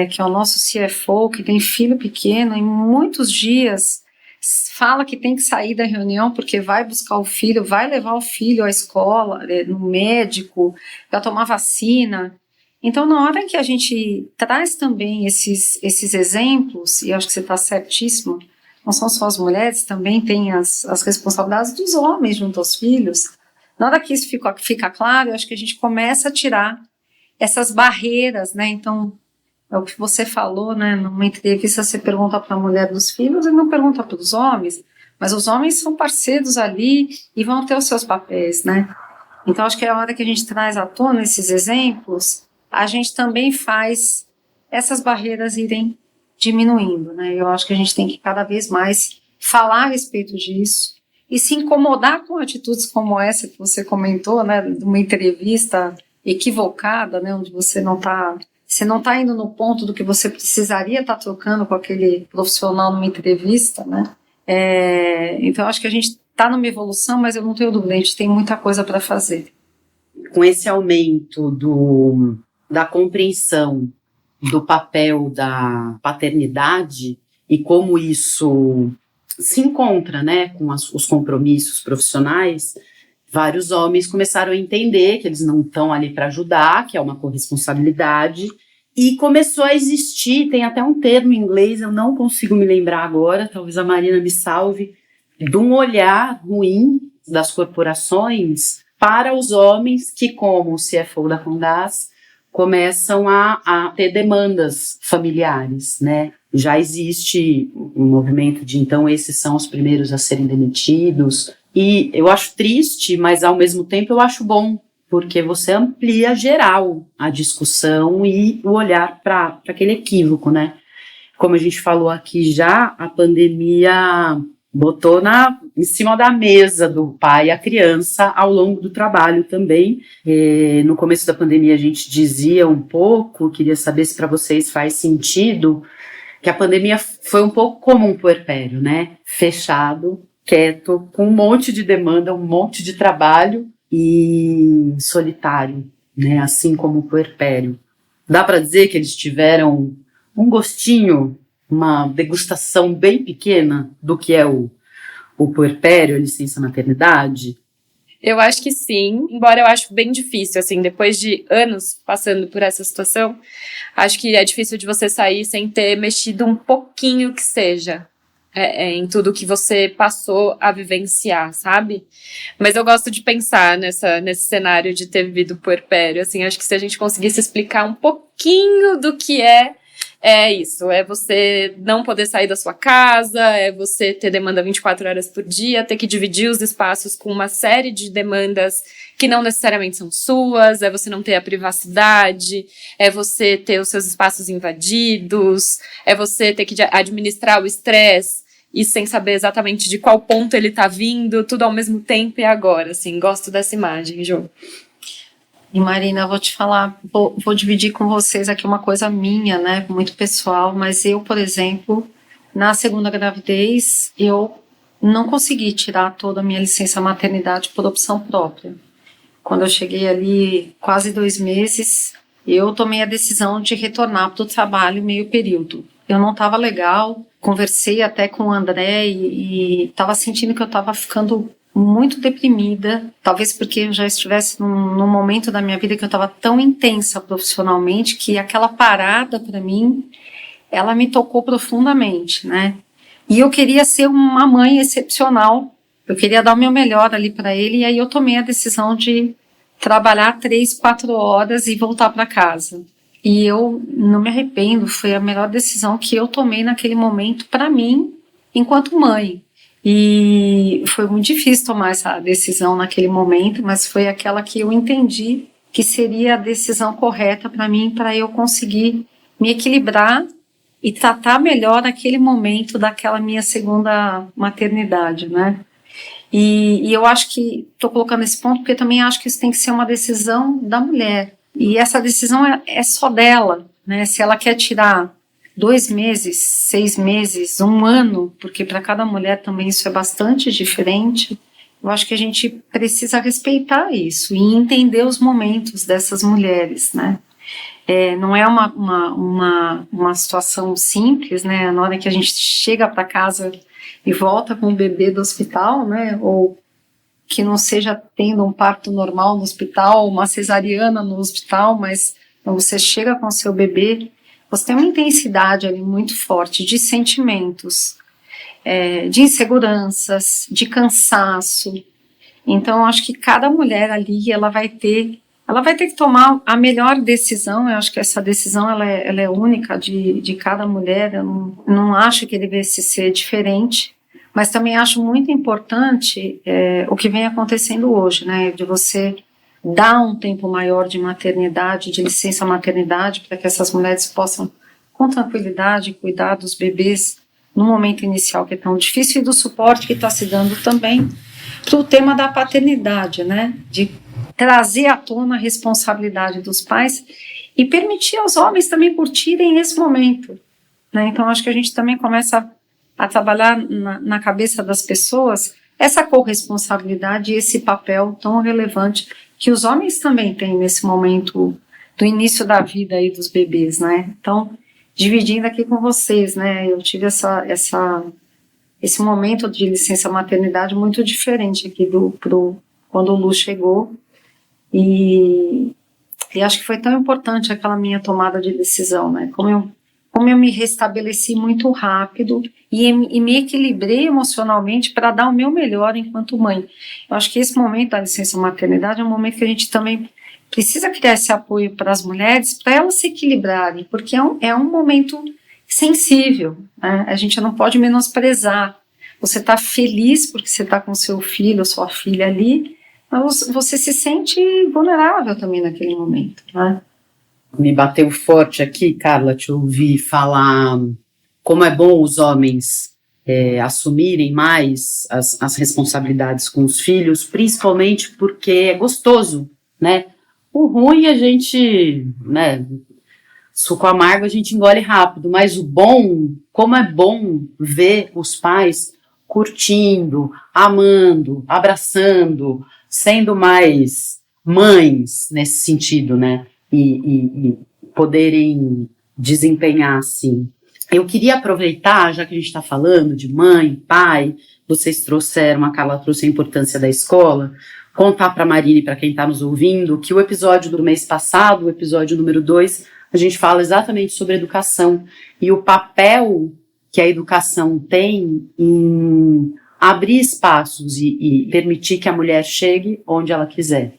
B: que é o nosso CFO, que tem filho pequeno, e muitos dias fala que tem que sair da reunião porque vai buscar o filho, vai levar o filho à escola, no médico, para tomar vacina. Então, na hora que a gente traz também esses exemplos, e acho que você está certíssimo, não são só as mulheres, também tem as responsabilidades dos homens junto aos filhos. Na hora que isso fica claro, eu acho que a gente começa a tirar essas barreiras, né? Então, é o que você falou, né? Numa entrevista você pergunta para a mulher dos filhos e não pergunta para os homens, mas os homens são parceiros ali e vão ter os seus papéis, né? Então, acho que é a hora que a gente traz à tona esses exemplos, a gente também faz essas barreiras irem diminuindo, né? Eu acho que a gente tem que cada vez mais falar a respeito disso e se incomodar com atitudes como essa que você comentou, né? De uma entrevista equivocada, né? Onde você não está indo no ponto do que você precisaria estar trocando com aquele profissional numa entrevista, né? Então, acho que a gente está numa evolução, mas eu não tenho dúvida, a gente tem muita coisa para fazer.
A: com esse aumento da compreensão do papel da paternidade e como isso se encontra, né, com os compromissos profissionais, vários homens começaram a entender que eles não estão ali para ajudar, que é uma corresponsabilidade, e começou a existir, tem até um termo em inglês, eu não consigo me lembrar agora, talvez a Marina me salve, de um olhar ruim das corporações para os homens que, como o CFO da Fundaz, começam a ter demandas familiares, né? Já existe um movimento de, então, esses são os primeiros a serem demitidos, e eu acho triste, mas ao mesmo tempo eu acho bom, porque você amplia geral a discussão e o olhar para aquele equívoco, né? Como a gente falou aqui já, a pandemia botou em cima da mesa do pai a criança ao longo do trabalho também. No começo da pandemia a gente dizia um pouco, queria saber se para vocês faz sentido, que a pandemia foi um pouco como um puerpério, né? Fechado, quieto, com um monte de demanda, um monte de trabalho e solitário, né? Assim como o puerpério. Dá para dizer que eles tiveram um gostinho, uma degustação bem pequena do que é o puerpério, a licença maternidade?
C: Eu acho que sim, embora eu acho bem difícil, assim, depois de anos passando por essa situação, acho que é difícil de você sair sem ter mexido um pouquinho que seja em tudo que você passou a vivenciar, sabe? Mas eu gosto de pensar nesse cenário de ter vivido o puerpério, assim, acho que se a gente conseguisse explicar um pouquinho do que é isso, é você não poder sair da sua casa, é você ter demanda 24 horas por dia, ter que dividir os espaços com uma série de demandas que não necessariamente são suas, é você não ter a privacidade, é você ter os seus espaços invadidos, é você ter que administrar o estresse e sem saber exatamente de qual ponto ele tá vindo, tudo ao mesmo tempo e agora, assim, gosto dessa imagem, Jô.
B: E Marina, eu vou te falar, vou dividir com vocês aqui uma coisa minha, né, muito pessoal, mas eu, por exemplo, na segunda gravidez, eu não consegui tirar toda a minha licença maternidade por opção própria. Quando eu cheguei ali, quase 2 meses, eu tomei a decisão de retornar para o trabalho meio período. Eu não estava legal, conversei até com o André e estava sentindo que eu estava ficando muito deprimida, talvez porque eu já estivesse num momento da minha vida que eu estava tão intensa profissionalmente que aquela parada para mim, ela me tocou profundamente, né? E eu queria ser uma mãe excepcional, eu queria dar o meu melhor ali para ele, e aí eu tomei a decisão de trabalhar 3, 4 horas e voltar para casa. E eu não me arrependo, foi a melhor decisão que eu tomei naquele momento para mim, enquanto mãe. E foi muito difícil tomar essa decisão naquele momento, mas foi aquela que eu entendi que seria a decisão correta para mim, para eu conseguir me equilibrar e tratar melhor aquele momento daquela minha segunda maternidade, né? E eu acho que, estou colocando esse ponto porque eu também acho que isso tem que ser uma decisão da mulher. E essa decisão é só dela, né? Se ela quer tirar 2 meses, 6 meses, 1 ano, porque para cada mulher também isso é bastante diferente, eu acho que a gente precisa respeitar isso e entender os momentos dessas mulheres, né? Não é uma situação simples, né? Na hora que a gente chega para casa e volta com o bebê do hospital, né? Ou que não seja tendo um parto normal no hospital, uma cesariana no hospital, mas quando você chega com o seu bebê, você tem uma intensidade ali muito forte de sentimentos, de inseguranças, de cansaço. Então, eu acho que cada mulher ali, ela vai ter que tomar a melhor decisão. Eu acho que essa decisão ela é única de cada mulher. Eu não acho que devesse ser diferente, mas também acho muito importante o que vem acontecendo hoje, né? De você dar um tempo maior de maternidade, de licença maternidade, para que essas mulheres possam, com tranquilidade, cuidar dos bebês no momento inicial que é tão difícil, e do suporte que está se dando também para o tema da paternidade, né? De trazer à tona a responsabilidade dos pais e permitir aos homens também curtirem esse momento, né? Então, acho que a gente também começa a trabalhar na cabeça das pessoas essa corresponsabilidade e esse papel tão relevante que os homens também têm nesse momento do início da vida aí dos bebês, né? Então, dividindo aqui com vocês, né? Eu tive esse momento de licença maternidade muito diferente aqui quando o Lu chegou, e acho que foi tão importante aquela minha tomada de decisão, né? Como eu me restabeleci muito rápido e me equilibrei emocionalmente para dar o meu melhor enquanto mãe. Eu acho que esse momento da licença maternidade é um momento que a gente também precisa criar esse apoio para as mulheres, para elas se equilibrarem, porque é um momento sensível, né? A gente não pode menosprezar. Você está feliz porque você está com seu filho ou sua filha ali, mas você se sente vulnerável também naquele momento, né?
A: Me bateu forte aqui, Carla, te ouvir falar como é bom os homens assumirem mais as responsabilidades com os filhos, principalmente porque é gostoso, né? O ruim a gente, né, suco amargo a gente engole rápido, mas o bom, como é bom ver os pais curtindo, amando, abraçando, sendo mais mães nesse sentido, né? E poderem desempenhar assim. Eu queria aproveitar, já que a gente está falando de mãe, pai, vocês trouxeram, a Carla trouxe a importância da escola, contar para a Marina e para quem está nos ouvindo que o episódio do mês passado, o episódio número 2, a gente fala exatamente sobre educação e o papel que a educação tem em abrir espaços e permitir que a mulher chegue onde ela quiser,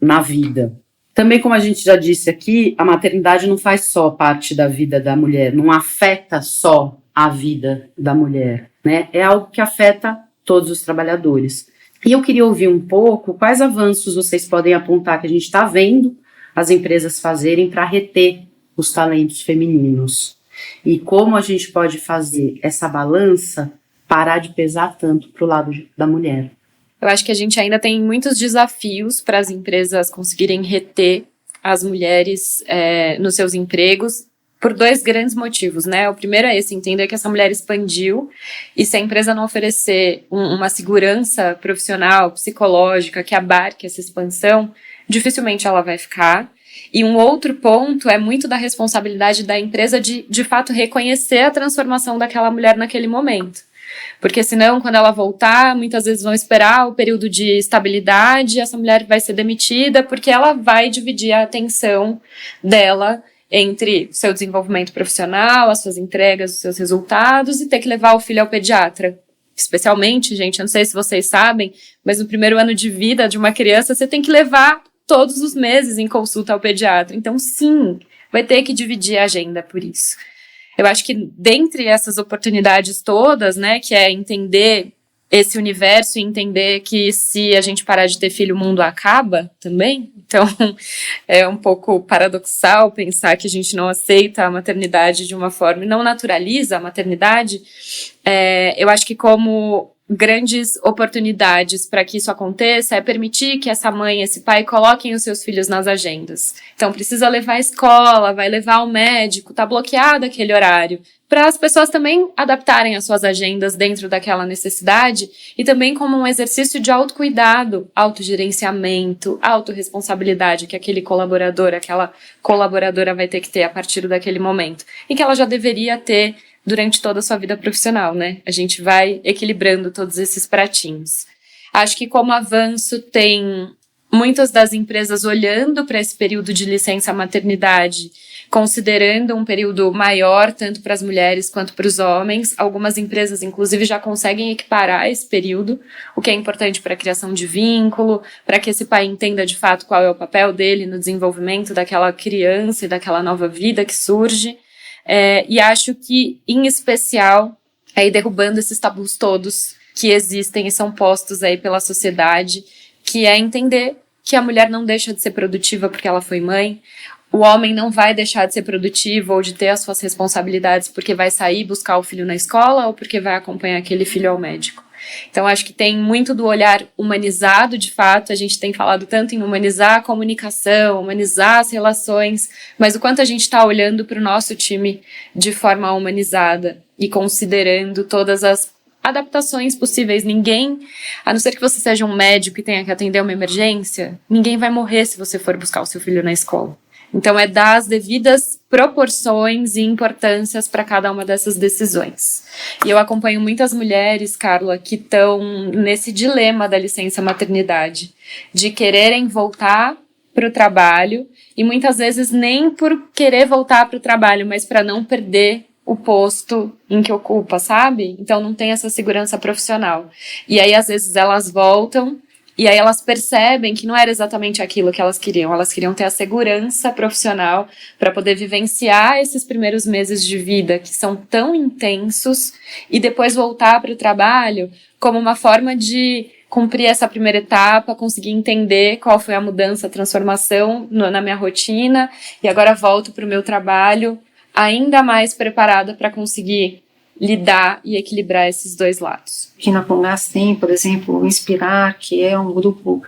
A: na vida. Também, como a gente já disse aqui, a maternidade não faz só parte da vida da mulher, não afeta só a vida da mulher, né? É algo que afeta todos os trabalhadores. E eu queria ouvir um pouco quais avanços vocês podem apontar que a gente está vendo as empresas fazerem para reter os talentos femininos. E como a gente pode fazer essa balança parar de pesar tanto para o lado da mulher.
C: Eu acho que a gente ainda tem muitos desafios para as empresas conseguirem reter as mulheres nos seus empregos, por 2 grandes motivos, né? O primeiro é esse, entender que essa mulher expandiu, e se a empresa não oferecer uma segurança profissional, psicológica, que abarque essa expansão, dificilmente ela vai ficar. E um outro ponto é muito da responsabilidade da empresa de fato, reconhecer a transformação daquela mulher naquele momento. Porque senão, quando ela voltar, muitas vezes vão esperar o período de estabilidade, essa mulher vai ser demitida, porque ela vai dividir a atenção dela entre o seu desenvolvimento profissional, as suas entregas, os seus resultados, e ter que levar o filho ao pediatra. Especialmente, gente, eu não sei se vocês sabem, mas no primeiro ano de vida de uma criança, você tem que levar todos os meses em consulta ao pediatra. Então, sim, vai ter que dividir a agenda por isso. Eu acho que dentre essas oportunidades todas, né, que é entender esse universo e entender que se a gente parar de ter filho, o mundo acaba também. Então, é um pouco paradoxal pensar que a gente não aceita a maternidade de uma forma, não naturaliza a maternidade. Eu acho que como grandes oportunidades para que isso aconteça é permitir que essa mãe, esse pai coloquem os seus filhos nas agendas. Então, precisa levar à escola, vai levar ao médico, tá bloqueado aquele horário, para as pessoas também adaptarem as suas agendas dentro daquela necessidade e também como um exercício de autocuidado, autogerenciamento, autorresponsabilidade que aquele colaborador, aquela colaboradora vai ter que ter a partir daquele momento, e que ela já deveria ter durante toda a sua vida profissional, né? A gente vai equilibrando todos esses pratinhos. Acho que como avanço tem muitas das empresas olhando para esse período de licença maternidade, considerando um período maior, tanto para as mulheres quanto para os homens. Algumas empresas, inclusive, já conseguem equiparar esse período, o que é importante para a criação de vínculo, para que esse pai entenda de fato qual é o papel dele no desenvolvimento daquela criança e daquela nova vida que surge. E acho que, em especial, aí derrubando esses tabus todos que existem e são postos aí pela sociedade, que é entender que a mulher não deixa de ser produtiva porque ela foi mãe, o homem não vai deixar de ser produtivo ou de ter as suas responsabilidades porque vai sair buscar o filho na escola ou porque vai acompanhar aquele filho ao médico. Então, acho que tem muito do olhar humanizado, de fato. A gente tem falado tanto em humanizar a comunicação, humanizar as relações, mas o quanto a gente está olhando para o nosso time de forma humanizada e considerando todas as adaptações possíveis. Ninguém, a não ser que você seja um médico e tenha que atender uma emergência, ninguém vai morrer se você for buscar o seu filho na escola. Então, é dar as devidas proporções e importâncias para cada uma dessas decisões. E eu acompanho muitas mulheres, Carla, que estão nesse dilema da licença maternidade, de quererem voltar para o trabalho, e muitas vezes nem por querer voltar para o trabalho, mas para não perder o posto em que ocupa, sabe? Então, não tem essa segurança profissional. E aí, às vezes, elas voltam, e aí elas percebem que não era exatamente aquilo que elas queriam ter a segurança profissional para poder vivenciar esses primeiros meses de vida que são tão intensos e depois voltar para o trabalho como uma forma de cumprir essa primeira etapa, conseguir entender qual foi a mudança, a transformação na minha rotina, e agora volto para o meu trabalho ainda mais preparada para conseguir lidar e equilibrar esses dois lados.
B: Aqui na Congas tem, por exemplo, o Inspirar, que é um grupo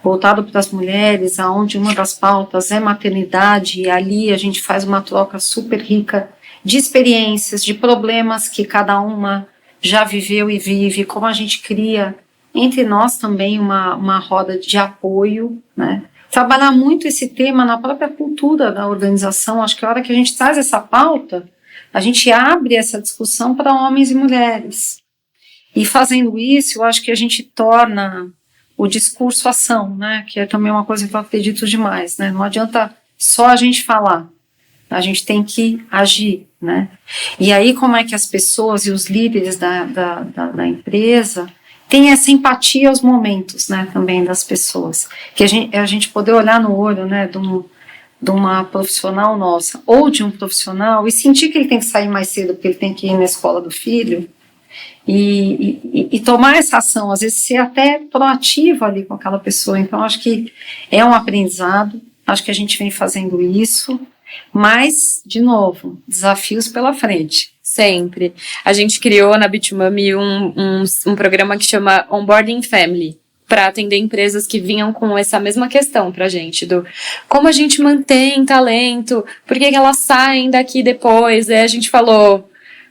B: voltado para as mulheres, onde uma das pautas é maternidade, e ali a gente faz uma troca super rica de experiências, de problemas que cada uma já viveu e vive, como a gente cria entre nós também uma roda de apoio, né? Trabalhar muito esse tema na própria cultura da organização. Acho que a hora que a gente traz essa pauta, a gente abre essa discussão para homens e mulheres. E fazendo isso, eu acho que a gente torna o discurso ação, né? Que é também uma coisa que eu acredito demais, né? Não adianta só a gente falar, a gente tem que agir, né? E aí como é que as pessoas e os líderes da empresa têm essa empatia aos momentos, né? Também das pessoas. Que a gente poder olhar no olho, né? De uma profissional nossa, ou de um profissional, e sentir que ele tem que sair mais cedo porque ele tem que ir na escola do filho, e tomar essa ação, às vezes ser até proativo ali com aquela pessoa. Então acho que é um aprendizado, acho que a gente vem fazendo isso, mas, de novo, desafios pela frente.
C: Sempre. A gente criou na Bitumami um programa que chama Onboarding Family, para atender empresas que vinham com essa mesma questão pra gente, do como a gente mantém talento, por que elas saem daqui depois. Aí a gente falou,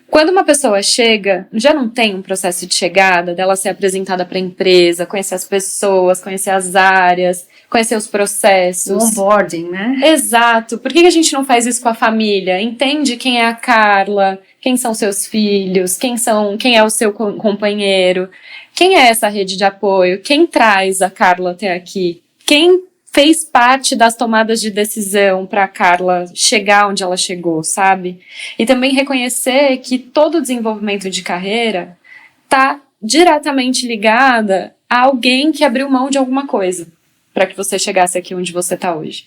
C: quando uma pessoa chega, já não tem um processo de chegada, dela ser apresentada para a empresa, conhecer as pessoas, conhecer as áreas, conhecer os processos.
B: O onboarding, né?
C: Exato. Por que a gente não faz isso com a família? Entende quem é a Carla, quem são seus filhos, quem é o seu companheiro, quem é essa rede de apoio, quem traz a Carla até aqui, quem fez parte das tomadas de decisão para a Carla chegar onde ela chegou, sabe? E também reconhecer que todo o desenvolvimento de carreira está diretamente ligada a alguém que abriu mão de alguma coisa para que você chegasse aqui onde você está hoje.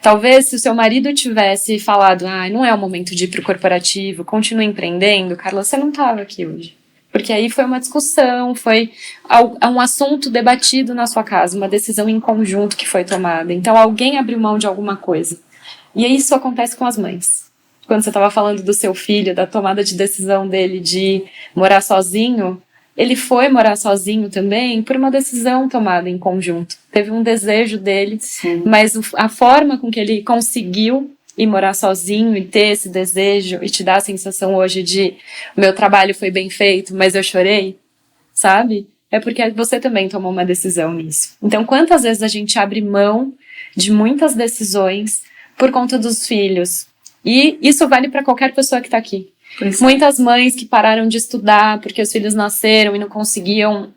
C: Talvez se o seu marido tivesse falado, não é o momento de ir para o corporativo, continue empreendendo, Carla, você não estava aqui hoje. Porque aí foi uma discussão, foi um assunto debatido na sua casa, uma decisão em conjunto que foi tomada. Então alguém abriu mão de alguma coisa. E isso acontece com as mães. Quando você estava falando do seu filho, da tomada de decisão dele de morar sozinho, ele foi morar sozinho também por uma decisão tomada em conjunto. Teve um desejo dele, sim, mas a forma com que ele conseguiu ir morar sozinho e ter esse desejo e te dar a sensação hoje de meu trabalho foi bem feito, mas eu chorei, sabe? É porque você também tomou uma decisão nisso. Então, quantas vezes a gente abre mão de muitas decisões por conta dos filhos? E isso vale para qualquer pessoa que está aqui. Muitas mães que pararam de estudar porque os filhos nasceram e não conseguiam,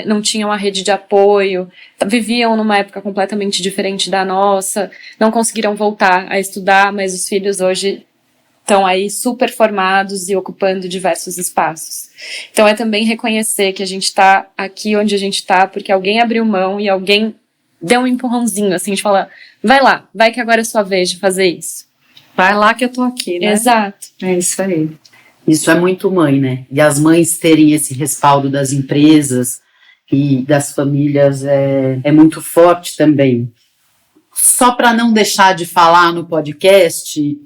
C: não tinham a rede de apoio, viviam numa época completamente diferente da nossa, não conseguiram voltar a estudar, mas os filhos hoje estão aí super formados e ocupando diversos espaços. Então é também reconhecer que a gente está aqui onde a gente está porque alguém abriu mão e alguém deu um empurrãozinho, assim, de falar, vai lá, vai que agora é sua vez de fazer isso.
B: Vai lá que eu tô aqui, né?
C: Exato.
B: É isso aí.
A: Isso é muito mãe, né? E as mães terem esse respaldo das empresas e das famílias é muito forte também. Só para não deixar de falar no podcast,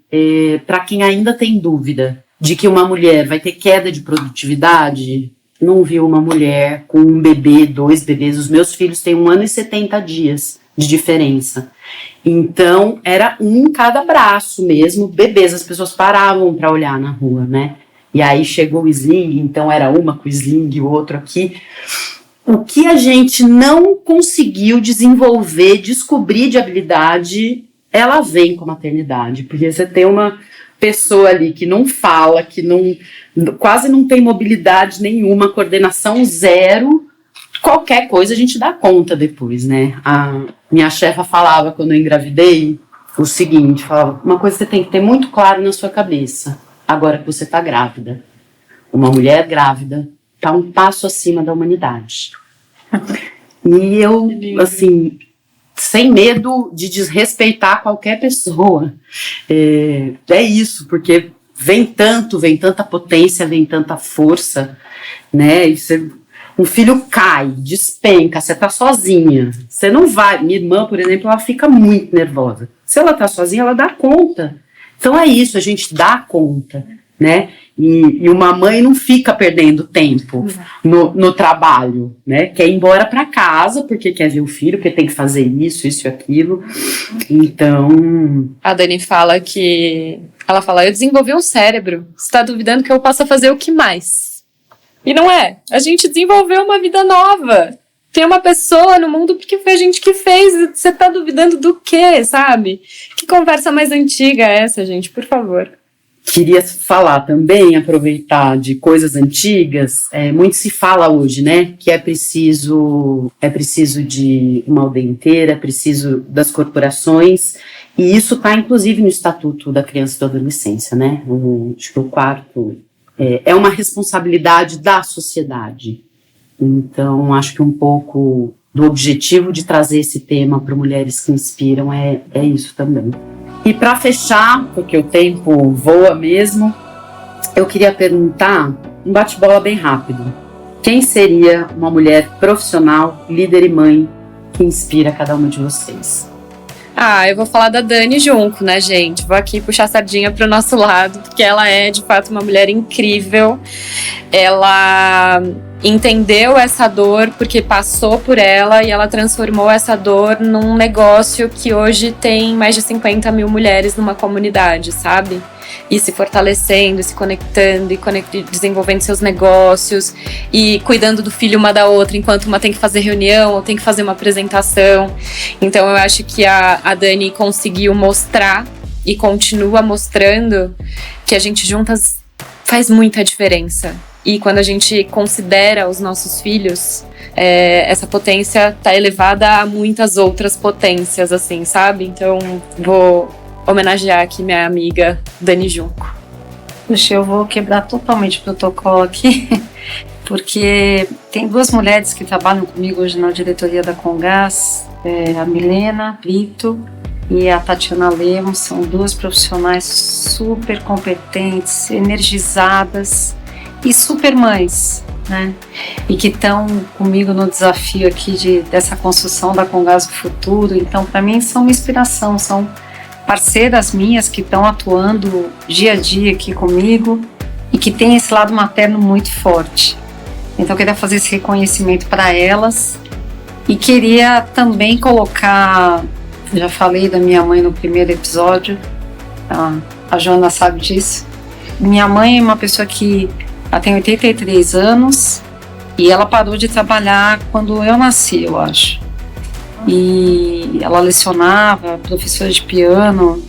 A: para quem ainda tem dúvida de que uma mulher vai ter queda de produtividade, não viu uma mulher com um bebê, 2 bebês. Os meus filhos têm 1 ano e 70 dias de diferença. Então, era um cada braço mesmo, bebês, as pessoas paravam para olhar na rua, né? e aí chegou o sling, então era uma com o sling e o outro aqui. O que a gente não conseguiu desenvolver, descobrir de habilidade, ela vem com a maternidade, porque você tem uma pessoa ali que não fala, que quase não tem mobilidade nenhuma, coordenação zero, qualquer coisa a gente dá conta depois, né? A minha chefa falava quando eu engravidei o seguinte, falava, uma coisa que você tem que ter muito claro na sua cabeça, agora que você está grávida. Uma mulher grávida está um passo acima da humanidade. E eu, assim, sem medo de desrespeitar qualquer pessoa, é isso, porque vem tanta potência, vem tanta força, né? E um filho cai, despenca, você tá sozinha, você não vai. Minha irmã, por exemplo, ela fica muito nervosa. Se ela tá sozinha, ela dá conta. Então é isso, a gente dá conta, né? E uma mãe não fica perdendo tempo no trabalho, né? Quer ir embora para casa porque quer ver o filho, porque tem que fazer isso e aquilo. Então...
C: A Dani fala que... Ela fala, eu desenvolvi um cérebro. Você tá duvidando que eu possa fazer o que mais? E não é. A gente desenvolveu uma vida nova. Tem uma pessoa no mundo porque foi a gente que fez. Você tá duvidando do quê, sabe? Que conversa mais antiga é essa, gente? Por favor.
A: Queria falar também, aproveitar de coisas antigas, muito se fala hoje, né, que é preciso de uma aldeia inteira, é preciso das corporações, e isso está inclusive no Estatuto da Criança e da Adolescência, né, acho que o 4º, é uma responsabilidade da sociedade. Então, acho que um pouco do objetivo de trazer esse tema para Mulheres que Inspiram é isso também. E para fechar, porque o tempo voa mesmo, eu queria perguntar, um bate-bola bem rápido. Quem seria uma mulher profissional, líder e mãe que inspira cada uma de vocês?
C: Eu vou falar da Dani Junco, né, gente? Vou aqui puxar a sardinha pro nosso lado, porque ela é, de fato, uma mulher incrível. Ela entendeu essa dor porque passou por ela e ela transformou essa dor num negócio que hoje tem mais de 50 mil mulheres numa comunidade, sabe? E se fortalecendo, se conectando e desenvolvendo seus negócios e cuidando do filho uma da outra enquanto uma tem que fazer reunião ou tem que fazer uma apresentação. Então eu acho que a Dani conseguiu mostrar e continua mostrando que a gente juntas faz muita diferença. E quando a gente considera os nossos filhos, essa potência tá elevada a muitas outras potências, assim, sabe? Então, vou homenagear aqui minha amiga Dani Junco.
B: Puxa, eu vou quebrar totalmente o protocolo aqui, porque tem 2 mulheres que trabalham comigo hoje na diretoria da Congás, a Milena Brito e a Tatiana Lemos. São 2 profissionais super competentes, energizadas, e super mães, né? E que estão comigo no desafio aqui dessa construção da Congás do Futuro. Então, para mim, são uma inspiração, são parceiras minhas que estão atuando dia a dia aqui comigo e que tem esse lado materno muito forte. Então, eu queria fazer esse reconhecimento para elas e queria também colocar, já falei da minha mãe no primeiro episódio, a Joana sabe disso. Minha mãe é uma pessoa que ela tem 83 anos e ela parou de trabalhar quando eu nasci, eu acho. E ela lecionava, professora de piano,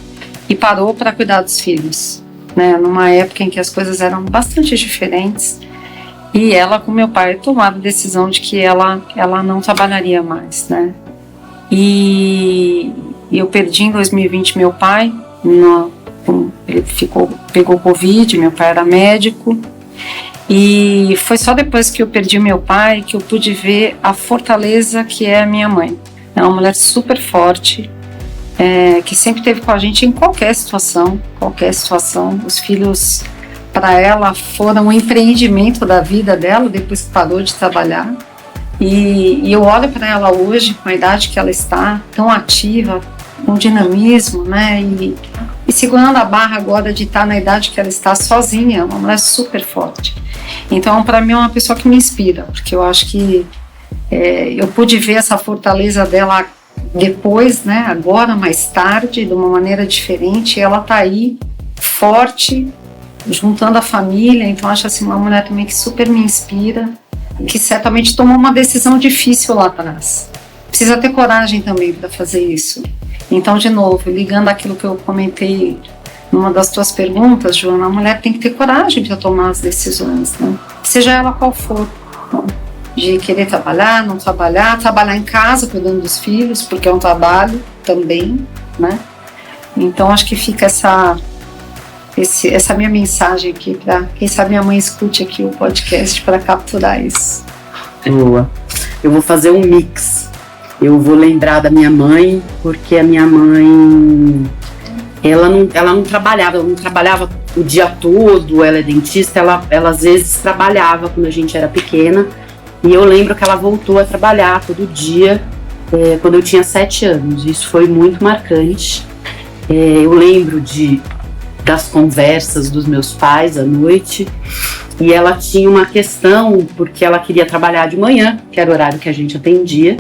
B: e parou para cuidar dos filhos, né? Numa época em que as coisas eram bastante diferentes. E ela, com meu pai, tomaram a decisão de que ela não trabalharia mais, né? E eu perdi em 2020 meu pai, ele pegou Covid, meu pai era médico. E foi só depois que eu perdi meu pai que eu pude ver a fortaleza que é a minha mãe. É uma mulher super forte, que sempre esteve com a gente em qualquer situação. Os filhos, para ela, foram um empreendimento da vida dela depois que parou de trabalhar. E eu olho para ela hoje, com a idade que ela está, tão ativa, com dinamismo, né? E segurando a barra agora de estar na idade que ela está sozinha, uma mulher super forte. Então, para mim, é uma pessoa que me inspira, porque eu acho que eu pude ver essa fortaleza dela depois, né? Agora, mais tarde, de uma maneira diferente. Ela está aí, forte, juntando a família. Então acho assim uma mulher também que super me inspira, que certamente tomou uma decisão difícil lá atrás. Precisa ter coragem também para fazer isso. Então, de novo, ligando aquilo que eu comentei numa das tuas perguntas, Joana, a mulher tem que ter coragem de tomar as decisões, né? Seja ela qual for, né? De querer trabalhar, não trabalhar, trabalhar em casa cuidando dos filhos, porque é um trabalho também, né? Então acho que fica essa minha mensagem aqui para quem sabe minha mãe escute aqui o podcast para capturar isso.
A: Boa. Eu vou fazer um mix. Eu vou lembrar da minha mãe, porque a minha mãe ela não trabalhava o dia todo. Ela é dentista, ela às vezes trabalhava quando a gente era pequena, e eu lembro que ela voltou a trabalhar todo dia quando eu tinha 7 anos. Isso foi muito marcante. Eu lembro das conversas dos meus pais à noite, e ela tinha uma questão, porque ela queria trabalhar de manhã, que era o horário que a gente atendia,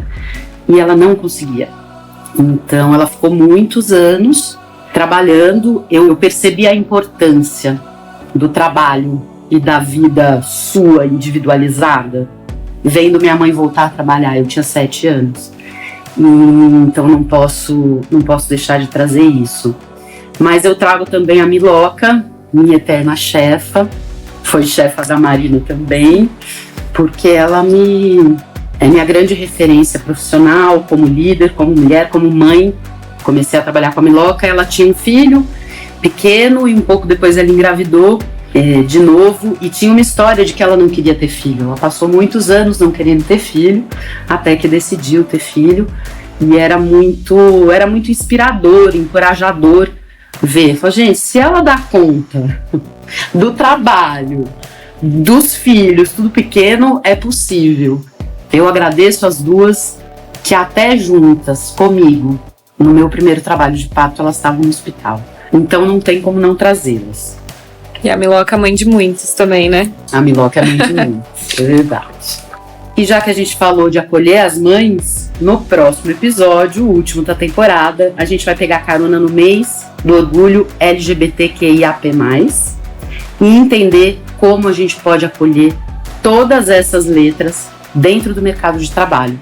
A: e ela não conseguia. Então ela ficou muitos anos trabalhando. Eu percebi a importância do trabalho e da vida sua individualizada, vendo minha mãe voltar a trabalhar. Eu tinha 7 anos. Então não posso deixar de trazer isso. Mas eu trago também a Miloca, minha eterna chefa, foi chefa da Marina também, porque ela é minha grande referência profissional, como líder, como mulher, como mãe. Comecei a trabalhar com a Miloca, ela tinha um filho pequeno e um pouco depois ela engravidou de novo, e tinha uma história de que ela não queria ter filho. Ela passou muitos anos não querendo ter filho, até que decidiu ter filho, e era muito inspirador, encorajador ver. Falei, gente, se ela dá conta do trabalho, dos filhos, tudo pequeno, é possível. Eu agradeço as duas, que até juntas comigo, no meu primeiro trabalho de parto, elas estavam no hospital. Então não tem como não trazê-las.
C: E a Miloca é mãe de muitos também, né?
A: A Miloca é mãe de muitos, é verdade. E já que a gente falou de acolher as mães, no próximo episódio, o último da temporada, a gente vai pegar carona no mês do orgulho LGBTQIAP+, e entender como a gente pode acolher todas essas letras dentro do mercado de trabalho.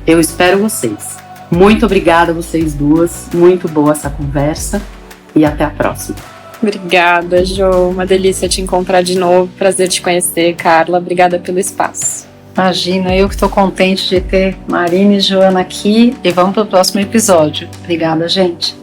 A: Eu espero vocês. Muito obrigada a vocês duas, muito boa essa conversa, e até a próxima.
C: Obrigada, Jo. Uma delícia te encontrar de novo. Prazer te conhecer, Carla. Obrigada pelo espaço.
B: Imagina, eu que estou contente de ter Marina e Joana aqui, e vamos para o próximo episódio. Obrigada, gente.